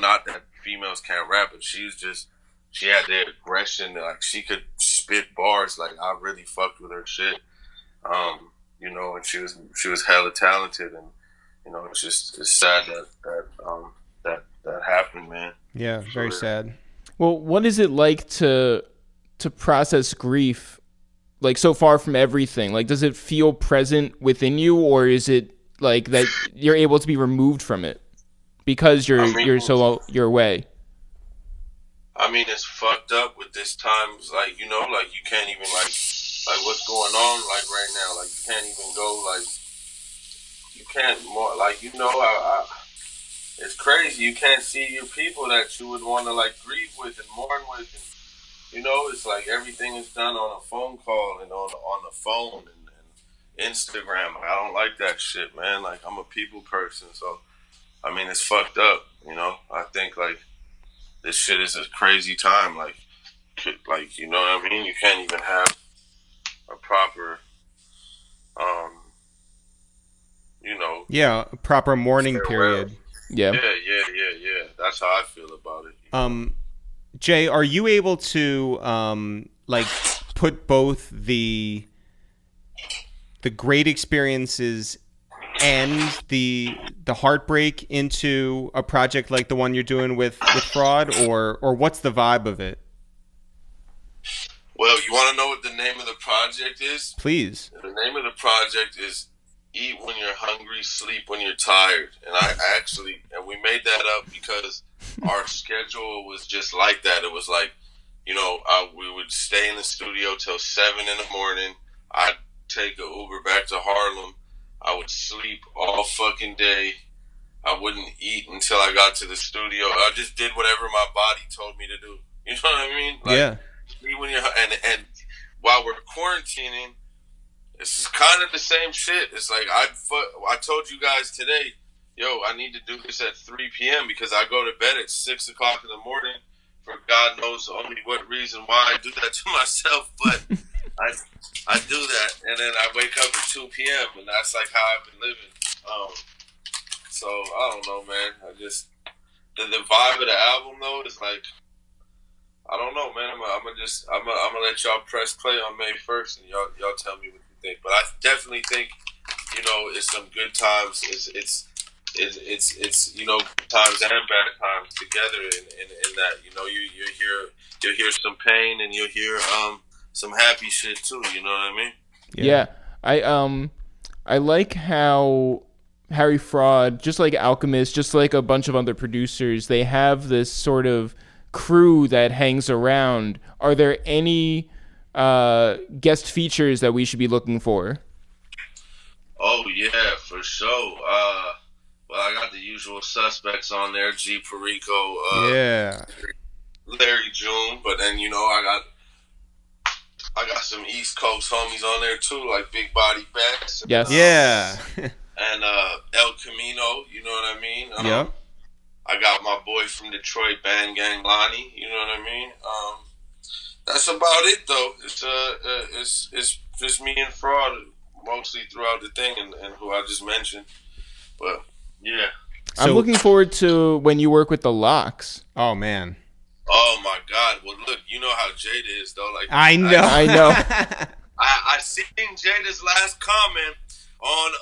not that females can't rap, but she had the aggression. Like, she could spit bars. Like, I really fucked with her shit. And she was hella talented. And it's sad that happened, man. Yeah, very sad. Well, what is it like to process grief, like, so far from everything? Like, does it feel present within you, or is it like that you're able to be removed from it because you're away? It's fucked up with this time. Like, like you can't even like what's going on like right now. Like, you can't even go, like, you can't more, like, it's crazy. You can't see your people that you would want to like grieve with and mourn with. And, it's like everything is done on a phone call and on the phone and Instagram. Like, I don't like that shit, man. Like, I'm a people person, so it's fucked up. I think like this shit is a crazy time. Like, you know what I mean? You can't even have a proper, a proper mourning period. Yeah. That's how I feel about it. Jay, are you able to put both the great experiences and the heartbreak into a project like the one you're doing with Fraud, or what's the vibe of it? Well, you want to know what the name of the project is? Please. The name of the project is eat when you're hungry, sleep when you're tired. And and we made that up because our schedule was just like that. It was like, we would stay in the studio till 7 in the morning. I'd take an Uber back to Harlem. I would sleep all fucking day. I wouldn't eat until I got to the studio. I just did whatever my body told me to do. You know what I mean? Like, yeah. When you're, and while we're quarantining, this is kind of the same shit. It's like I told you guys today, I need to do this at 3 p.m. because I go to bed at 6 o'clock in the morning for God knows only what reason why I do that to myself, but I do that, and then I wake up at 2 p.m. and that's like how I've been living. So I don't know, man. The vibe of the album though is like, I don't know, man. I'm gonna let y'all press play on May 1st, and y'all tell me what you think. But I definitely think, it's some good times. It's times and bad times together. In that, you'll hear some pain and you'll hear some happy shit too. You know what I mean? Yeah. I like how Harry Fraud, just like Alchemist, just like a bunch of other producers, they have this sort of crew that hangs around. Are there any guest features that we should be looking for? Oh yeah, for sure. Well, I got the usual suspects on there: G Perico, Larry June, but then I got some East Coast homies on there too, like Big Body Bass. Yes. And El Camino, you know what I mean? Yep. I got my boy from Detroit, Band Gang Lonnie, you know what I mean? That's about it though. It's just me and Fraud mostly throughout the thing, and who I just mentioned. But yeah. I'm looking forward to when you work with the Locks. Oh man. Oh my God! Well, look, you know how Jada is though. Like I know. I seen Jada's last comment on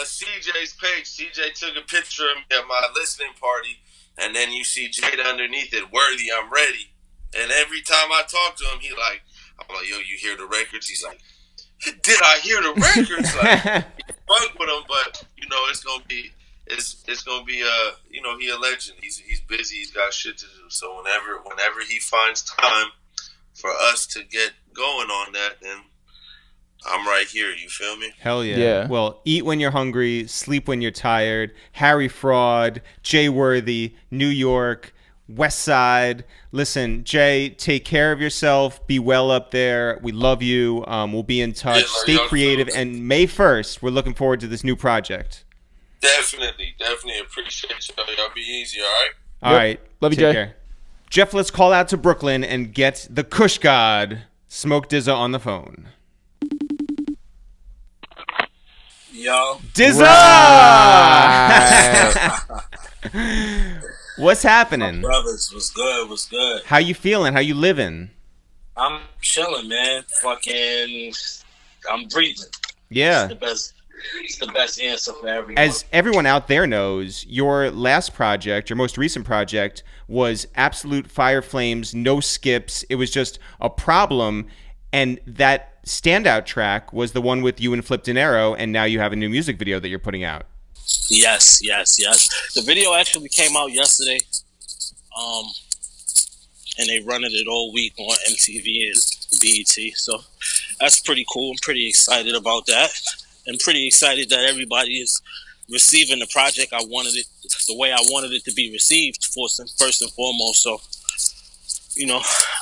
CJ's page. CJ took a picture of me at my listening party, and then you see Jada underneath it. Worthy, I'm ready. And every time I talk to him, I'm like, yo, you hear the records? He's like, did I hear the records? Like, fuck with him, but it's gonna be he a legend. He's busy. He's got shit to do. So whenever he finds time for us to get going on that, then I'm right here. You feel me? Hell yeah. Well, eat when you're hungry, sleep when you're tired. Harry Fraud, Jay Worthy, New York, West Side. Listen, Jay, take care of yourself. Be well up there. We love you. We'll be in touch. Yeah, stay creative. And May 1st, we're looking forward to this new project. Definitely appreciate y'all. Y'all be easy, all right? All right. Love you, Jay. Care. Jeff, let's call out to Brooklyn and get the Kushed God Smoke DZA on the phone. Yo. DZA! Right. What's happening? My brothers, what's good? How you feeling? How you living? I'm chilling, man. I'm breathing. Yeah. It's the best answer for everyone. As everyone out there knows, your last project, your most recent project, was absolute fire flames, no skips. It was just a problem. And that standout track was the one with you and Flip Dinero, and now you have a new music video that you're putting out. Yes. The video actually came out yesterday. And they running it all week on MTV and BET. So that's pretty cool. I'm pretty excited about that. I'm pretty excited that everybody is receiving the project. I wanted it the way I wanted it to be received first and foremost. So,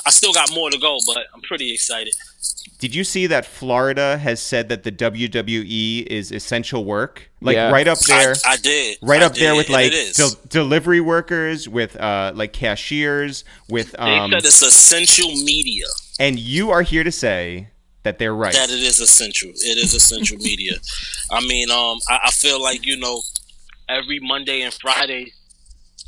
I still got more to go, but I'm pretty excited. Did you see that Florida has said that the WWE is essential work? Right up there. I did. Right up there with delivery workers, with cashiers, with they said it's essential media. And you are here to say that they're right. That it is essential. It is essential media. I mean, I feel like, every Monday and Friday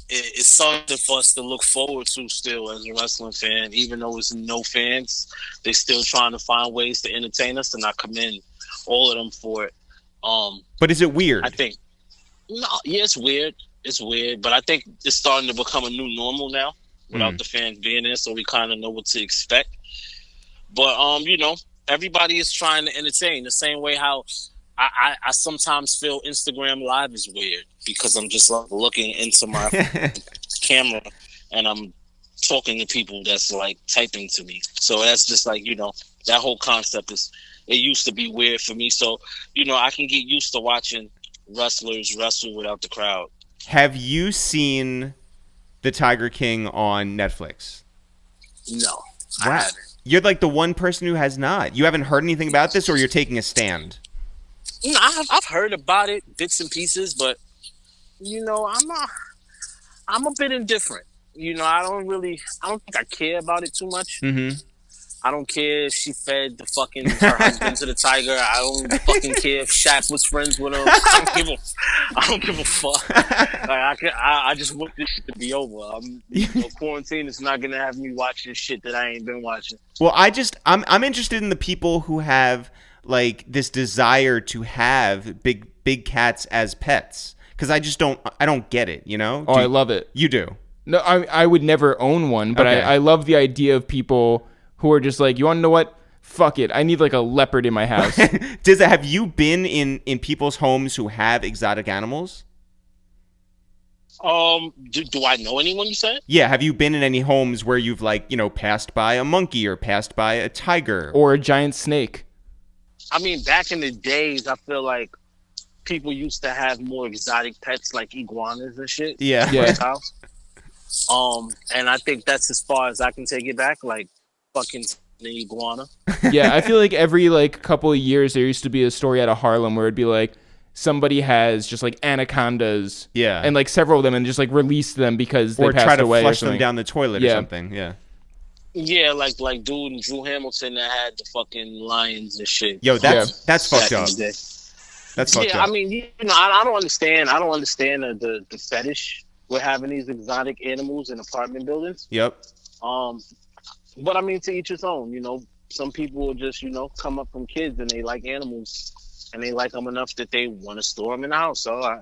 it's something for us to look forward to still as a wrestling fan. Even though it's no fans, they still trying to find ways to entertain us, and I commend all of them for it. But is it weird? I think it's weird. It's weird, but I think it's starting to become a new normal now without the fans being there, so we kind of know what to expect. But everybody is trying to entertain the same way how I sometimes feel Instagram Live is weird because I'm just like looking into my camera and I'm talking to people that's like typing to me. So that's just like, that whole concept it used to be weird for me. So, I can get used to watching wrestlers wrestle without the crowd. Have you seen The Tiger King on Netflix? No, I haven't. You're like the one person who has not. You haven't heard anything about this, or you're taking a stand? I've heard about it, bits and pieces, but I'm a bit indifferent. I don't think I care about it too much. Mm-hmm. I don't care if she fed her husband to the tiger. I don't fucking care if Shaq was friends with him. I don't give a fuck. I just want this shit to be over. Quarantine is not gonna have me watching shit that I ain't been watching. Well, I'm interested in the people who have like this desire to have big cats as pets, because I don't get it. I love it. You do? No, I would never own one, but okay. I love the idea of people who are just like, you want to know what? Fuck it. I need like a leopard in my house. DZA, have you been in people's homes who have exotic animals? Do I know anyone, you said? Yeah, have you been in any homes where you've passed by a monkey or passed by a tiger? Or a giant snake? I mean, back in the days, I feel like people used to have more exotic pets like iguanas and shit. Yeah. House. And I think that's as far as I can take it back, like fucking the iguana. Yeah, I feel like every couple of years there used to be a story out of Harlem where it'd be like somebody has just like anacondas, and several of them, and just release them because they passed away, or try to flush them down the toilet or something. Yeah, like dude in Drew Hamilton that had the fucking lions and shit. Yo, that's fucked up. That's fucked up. I mean, I don't understand. I don't understand the fetish with having these exotic animals in apartment buildings. Yep. But I mean, to each his own. Some people will just come up from kids and they like animals and they like them enough that they want to store them in the house. So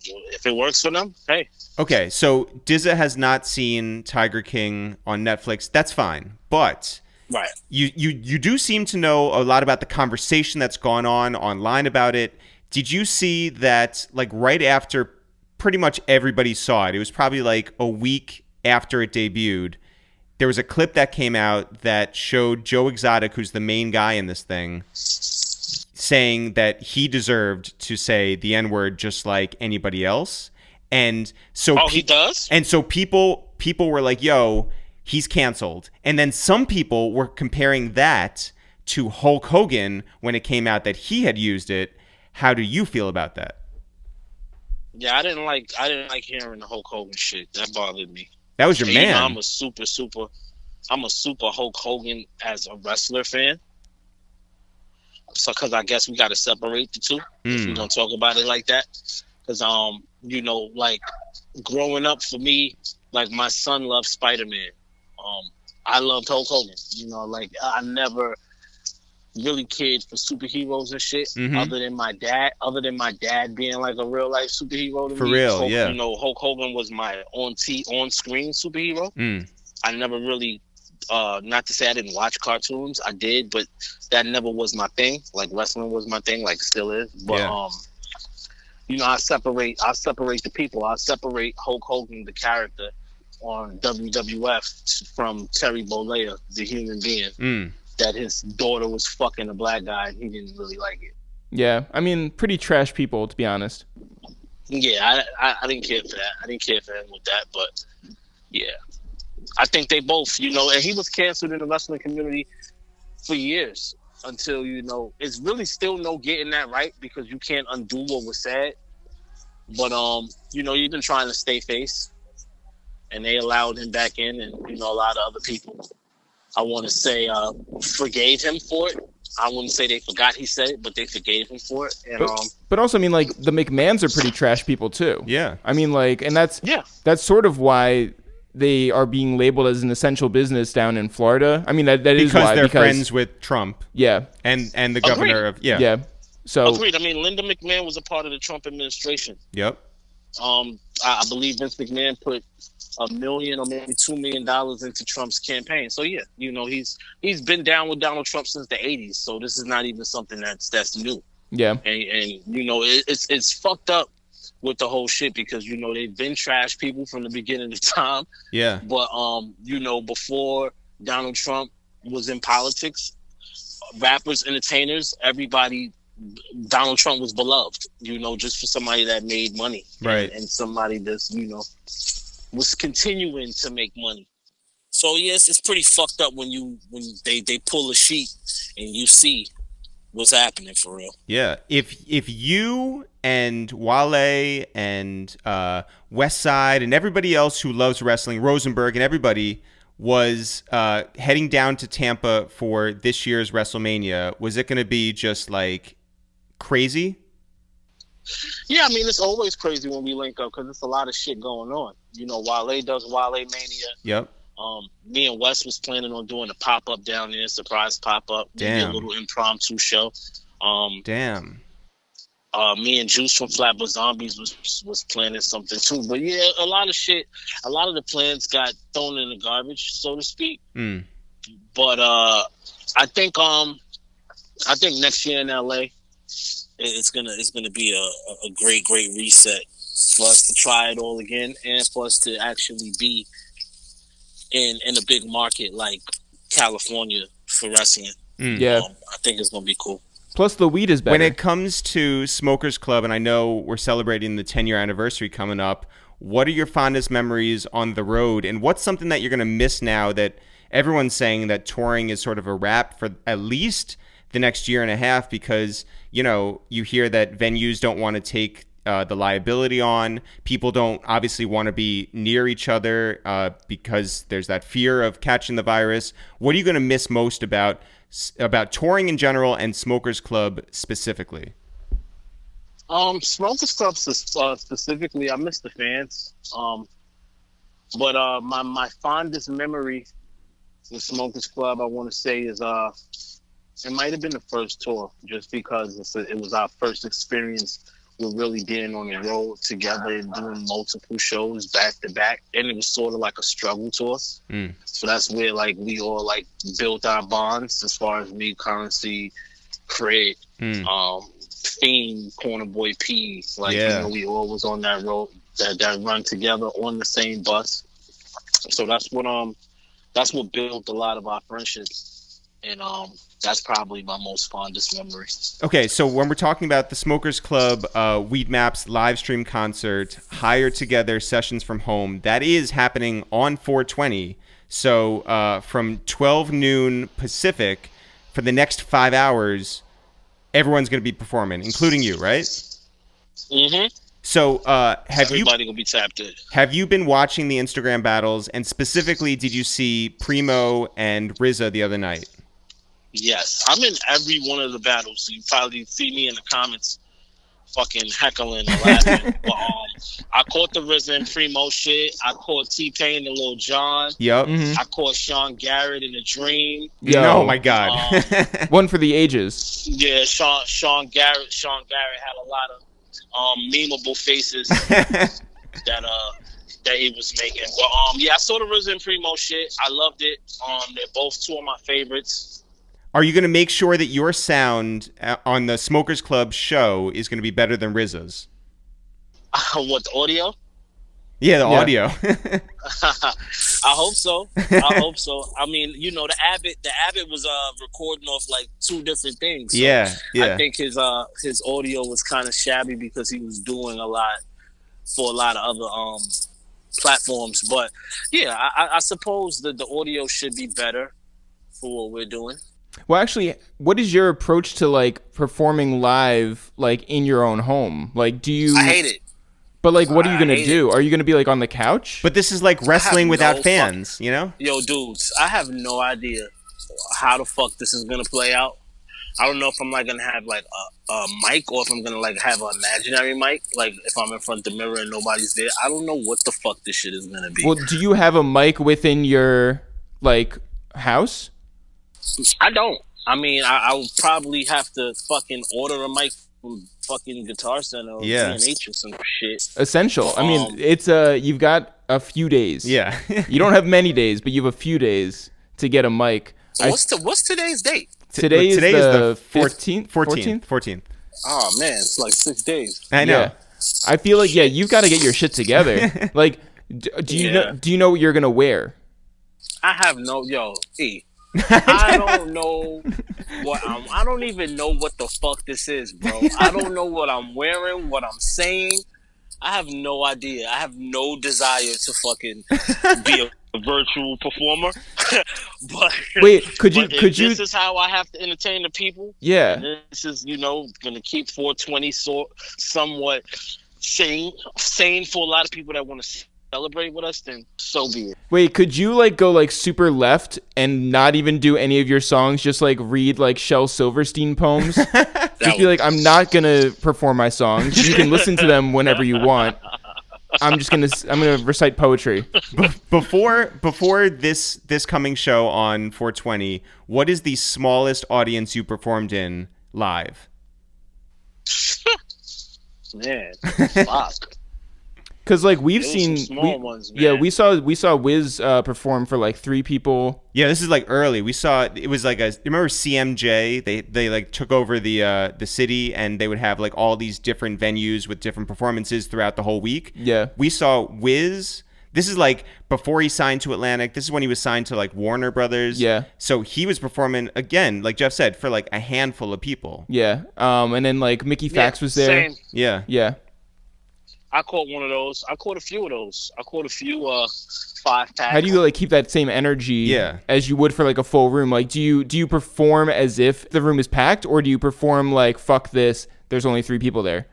if it works for them, hey. Okay, so DZA has not seen Tiger King on Netflix. That's fine, but right, you do seem to know a lot about the conversation that's gone on online about it. Did you see that right after pretty much everybody saw it? It was probably a week after it debuted. There was a clip that came out that showed Joe Exotic, who's the main guy in this thing, saying that he deserved to say the N-word just like anybody else. And so he does? And so people were like, yo, he's canceled. And then some people were comparing that to Hulk Hogan when it came out that he had used it. How do you feel about that? Yeah, I didn't like hearing the Hulk Hogan shit. That bothered me. That was your man. I'm a super Hulk Hogan as a wrestler fan. So, because I guess we got to separate the two if we're gonna talk about it like that. Because growing up for me, my son loved Spider-Man. I loved Hulk Hogan. I never really cared for superheroes and shit. Other than my dad being a real life superhero to me. For real, Hulk, yeah. Hulk Hogan was my on screen superhero. I never really, not to say I didn't watch cartoons, I did, but that never was my thing. Wrestling was my thing, still is. But I separate the people. I separate Hulk Hogan, the character on WWF, from Terry Bollea, the human being. That his daughter was fucking a black guy and he didn't really like it. Yeah, I mean, pretty trash people, to be honest. Yeah, I didn't care for that. I didn't care for him with that, but yeah. I think they both, and he was canceled in the wrestling community for years until, it's really still no getting that right because you can't undo what was said. But, you've been trying to stay face and they allowed him back in and, a lot of other people, I want to say, forgave him for it. I wouldn't say they forgot he said it, but they forgave him for it. And, but also, I mean, the McMahons are pretty trash people too. Yeah. I mean, and that's sort of why they are being labeled as an essential business down in Florida. I mean, that is why. Because they're friends with Trump. Yeah. And the governor of, Yeah. So agreed. I mean, Linda McMahon was a part of the Trump administration. Yep. I believe Vince McMahon put $1 million or maybe $2 million into Trump's campaign. So yeah, he's been down with Donald Trump since the 80s. So this is not even something that's new. Yeah. And you know, it's fucked up with the whole shit because, you know, they've been trash people from the beginning of time. Yeah. But, you know, before Donald Trump was in politics, rappers, entertainers, everybody, Donald Trump was beloved, you know, just for somebody that made money. Right. And somebody that's, you know, was continuing to make money. So, yes, it's pretty fucked up when they pull a sheet and you see what's happening for real. Yeah. If you and Wale and West Side and everybody else who loves wrestling, Rosenberg and everybody was heading down to Tampa for this year's WrestleMania, was it going to be just like crazy? Yeah, I mean, it's always crazy when we link up because there's a lot of shit going on. You know, Wale does Wale Mania. Yep. Me and Wes was planning on doing a pop-up down there, surprise pop-up. Damn. A little impromptu show. Damn. Me and Juice from Flatbush Zombies was planning something too. But yeah, a lot of shit, a lot of the plans got thrown in the garbage, so to speak. But I think next year in LA, it's gonna be a great reset for us to try it all again and for us to actually be in a big market like California for wrestling. Yeah. I think it's gonna be cool. Plus the weed is better. When it comes to Smokers Club, and I know we're celebrating the 10-year anniversary coming up, what are your fondest memories on the road? And what's something that you're going to miss now that everyone's saying that touring is sort of a wrap for at least the next year and a half? Because, you know, you hear that venues don't want to take the liability on. People don't obviously want to be near each other because there's that fear of catching the virus. What are you going to miss most about touring in general and Smokers Club specifically? Smokers Club specifically, I miss the fans. But my fondest memory with Smokers Club, I want to say, is it might have been the first tour, just because it was our first experience with really being on the road together and doing multiple shows back to back, and it was sort of like a struggle tour. So that's where like we all like built our bonds, as far as me, Currency, Craig, Fiend, Corner Boy P. Like, you know, we all was on that road, that run together on the same bus. So that's what built a lot of our friendships, and that's probably my most fondest memory. Okay, so when we're talking about the Smokers Club Weed Maps live stream concert, Higher Together Sessions from Home, that is happening on 4/20. So from 12 noon Pacific for the next 5 hours, everyone's going to be performing, including you, right? Mm-hmm. So everybody gonna be tapped in. Have you been watching the Instagram battles, and specifically, did you see Primo and RZA the other night? Yes, I'm in every one of the battles. You probably see me in the comments fucking heckling and laughing. But I caught the RZA and Primo shit. I caught T-Pain and Lil Jon. Yep. I caught Sean Garrett in The Dream. Oh my God. One for the ages. Yeah, Sean Garrett had a lot of memeable faces that he was making. But yeah, I saw the RZA and Primo shit. I loved it. They're both two of my favorites. Are you going to make sure that your sound on the Smokers Club show is going to be better than RZA's? What, the audio? Yeah, the audio. I hope so. I mean, you know, the Abbott was recording off like two different things. So yeah. I think his audio was kind of shabby because he was doing a lot for a lot of other platforms. But yeah, I suppose that the audio should be better for what we're doing. Well, actually, what is your approach to like performing live, like in your own home? Like, do you? I hate it. But like, what are you gonna do? Are you gonna be like on the couch? But this is like wrestling without fans, you know? Yo, dudes, I have no idea how the fuck this is gonna play out. I don't know if I'm like gonna have like a mic, or if I'm gonna like have an imaginary mic, like if I'm in front of the mirror and nobody's there. I don't know what the fuck this shit is gonna be. Well, do you have a mic within your like house? I don't. I mean, I would probably have to fucking order a mic from fucking Guitar Center or G&H or some shit. Essential. I mean, it's you've got a few days. Yeah. You don't have many days, but you have a few days to get a mic. So what's today's date? Today is the 14th. 14th. Oh man, it's like 6 days. I know. Yeah. I feel like you've got to get your shit together. Like, do you know what you're gonna wear? I have no I don't know I don't even know what the fuck this is, bro. I don't know what I'm wearing, what I'm saying. I have no idea. I have no desire to fucking be a virtual performer. But wait, could you? This is how I have to entertain the people. Yeah. And this is, gonna keep 420 somewhat sane for a lot of people that want to celebrate with us. Then so be it. Wait, could you like go like super left and not even do any of your songs? Just like read like Shel Silverstein poems. Just be like, I'm not gonna perform my songs. You can listen to them whenever you want. I'm gonna recite poetry. Before this coming show on 420, what is the smallest audience you performed in live? Man, fuck. Because like we've seen small ones, man. Yeah, we saw Wiz perform for like 3 people. Yeah, this is like early. We saw it was like you remember CMJ? They like took over the city, and they would have like all these different venues with different performances throughout the whole week. Yeah, we saw Wiz. This is like before he signed to Atlantic. This is when he was signed to like Warner Brothers. Yeah. So he was performing again, like Jeff said, for like a handful of people. Yeah. And then like Mickey Fax was there. Same. Yeah. Yeah. I caught one of those. I caught a few of those. I caught a few 5-packs. How do you like keep that same energy as you would for like a full room? Like do you perform as if the room is packed, or do you perform like fuck this, there's only 3 people there?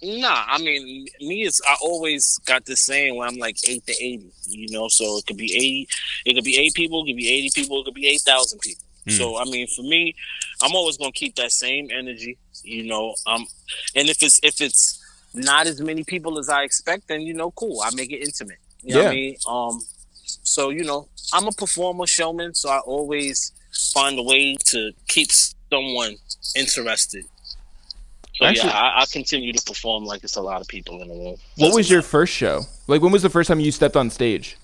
Nah, I mean, I always got this saying where I'm like 8 to 80, so it could be 80, it could be 8 people, it could be 80 people, it could be 8,000 people. So, I mean, for me, I'm always going to keep that same energy, and if it's not as many people as I expect, then, cool, I make it intimate. You know what I mean? So, I'm a performer, showman, so I always find a way to keep someone interested. So actually, I continue to perform like it's a lot of people in the room. What was your first show? Like, when was the first time you stepped on stage?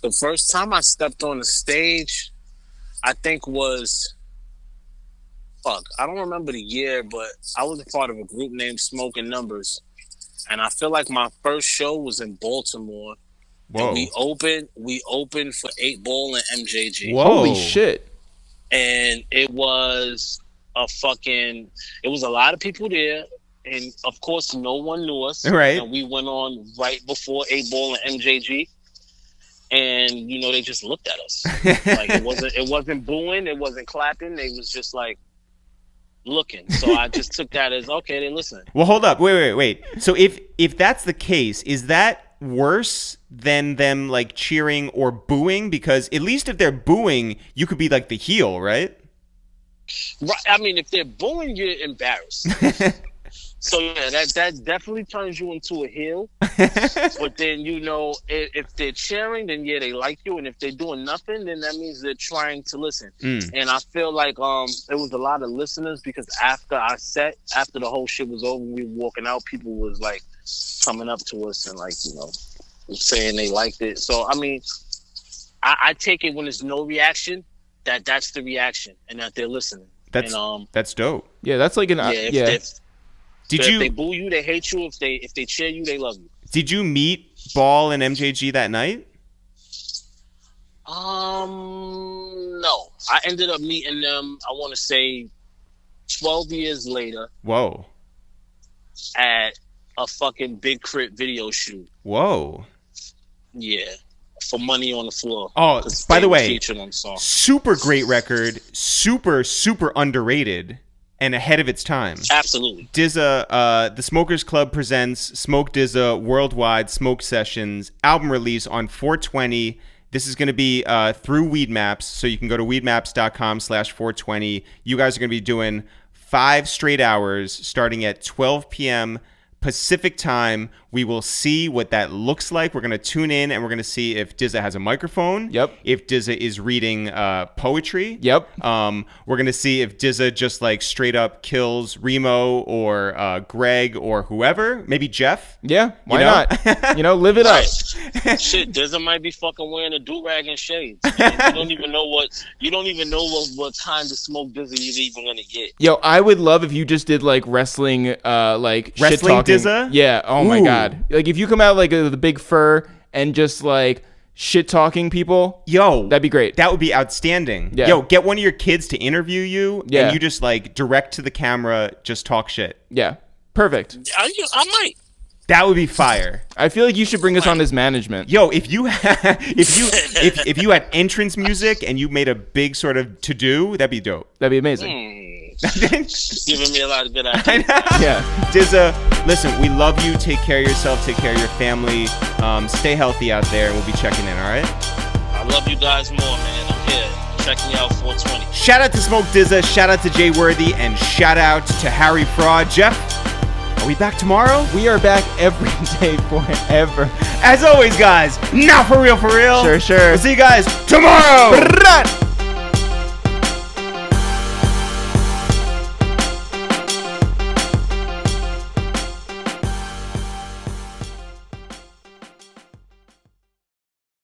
The first time I stepped on the stage, I think was, I don't remember the year, but I was a part of a group named Smoking Numbers. And I feel like my first show was in Baltimore. Whoa. And we opened for 8 Ball and MJG. Whoa. Holy shit. And it was it was a lot of people there, and of course no one knew us. Right. And we went on right before 8 Ball and MJG, and they just looked at us. Like it wasn't booing, it wasn't clapping, they was just like looking. So I just took that as okay, they listen. Well, hold up, wait. So if that's the case, is that worse than them like cheering or booing? Because at least if they're booing, you could be like the heel, right? Right. I mean, if they're booing, you're embarrassed. So yeah, that definitely turns you into a heel. But then if they're cheering, then they like you, and if they're doing nothing, then that means they're trying to listen. And I feel like there was a lot of listeners, because after the whole shit was over, we were walking out, people was like coming up to us and like saying they liked it. So I mean, I take it when there's no reaction, that's the reaction, and that they're listening. That's dope. Yeah, that's like If they boo you, they hate you. If they cheer you, they love you. Did you meet Ball and MJG that night? No. I ended up meeting them, I want to say 12 years later. Whoa. At a fucking Big Crit video shoot. Whoa. Yeah. For Money on the Floor. Oh, by the way, super great record, super, super underrated, and ahead of its time. Absolutely. DZA, the Smokers Club presents Smoke DZA Worldwide Smoke Sessions album release on 420. This is going to be through Weedmaps, so you can go to weedmaps.com/420. You guys are going to be doing 5 straight hours starting at 12 p.m. Pacific time. We will see what that looks like. We're going to tune in and we're going to see if DZA has a microphone. Yep. If DZA is reading poetry. Yep. We're going to see if DZA just like straight up kills Remo or Greg or whoever. Maybe Jeff. Yeah. Why not? Live it up. Shit, DZA might be fucking wearing a do-rag and shades. You don't even know what kind of smoke DZA you're even going to get. Yo, I would love if you just did like wrestling Wrestling shit-talking. DZA? Yeah. Oh my God. Like if you come out like the big fur and just like shit talking people, that'd be great. That would be outstanding. Yeah. Yo, get one of your kids to interview you, Yeah. and you just like direct to the camera, just talk shit. Yeah. Perfect. I might. That would be fire. I feel like you should bring us on as management. Yo, if you if you had entrance music and you made a big sort of to do, that'd be dope. That'd be amazing. Giving me a lot of good ideas. Yeah. DZA, listen, we love you. Take care of yourself. Take care of your family. Stay healthy out there, and we'll be checking in, all right? I love you guys more, man. I'm here. Check me out, 420. Shout out to Smoke DZA. Shout out to Jay Worthy. And shout out to Harry Fraud. Jeff, are we back tomorrow? We are back every day forever. As always, guys, not for real, for real. Sure. We'll see you guys tomorrow.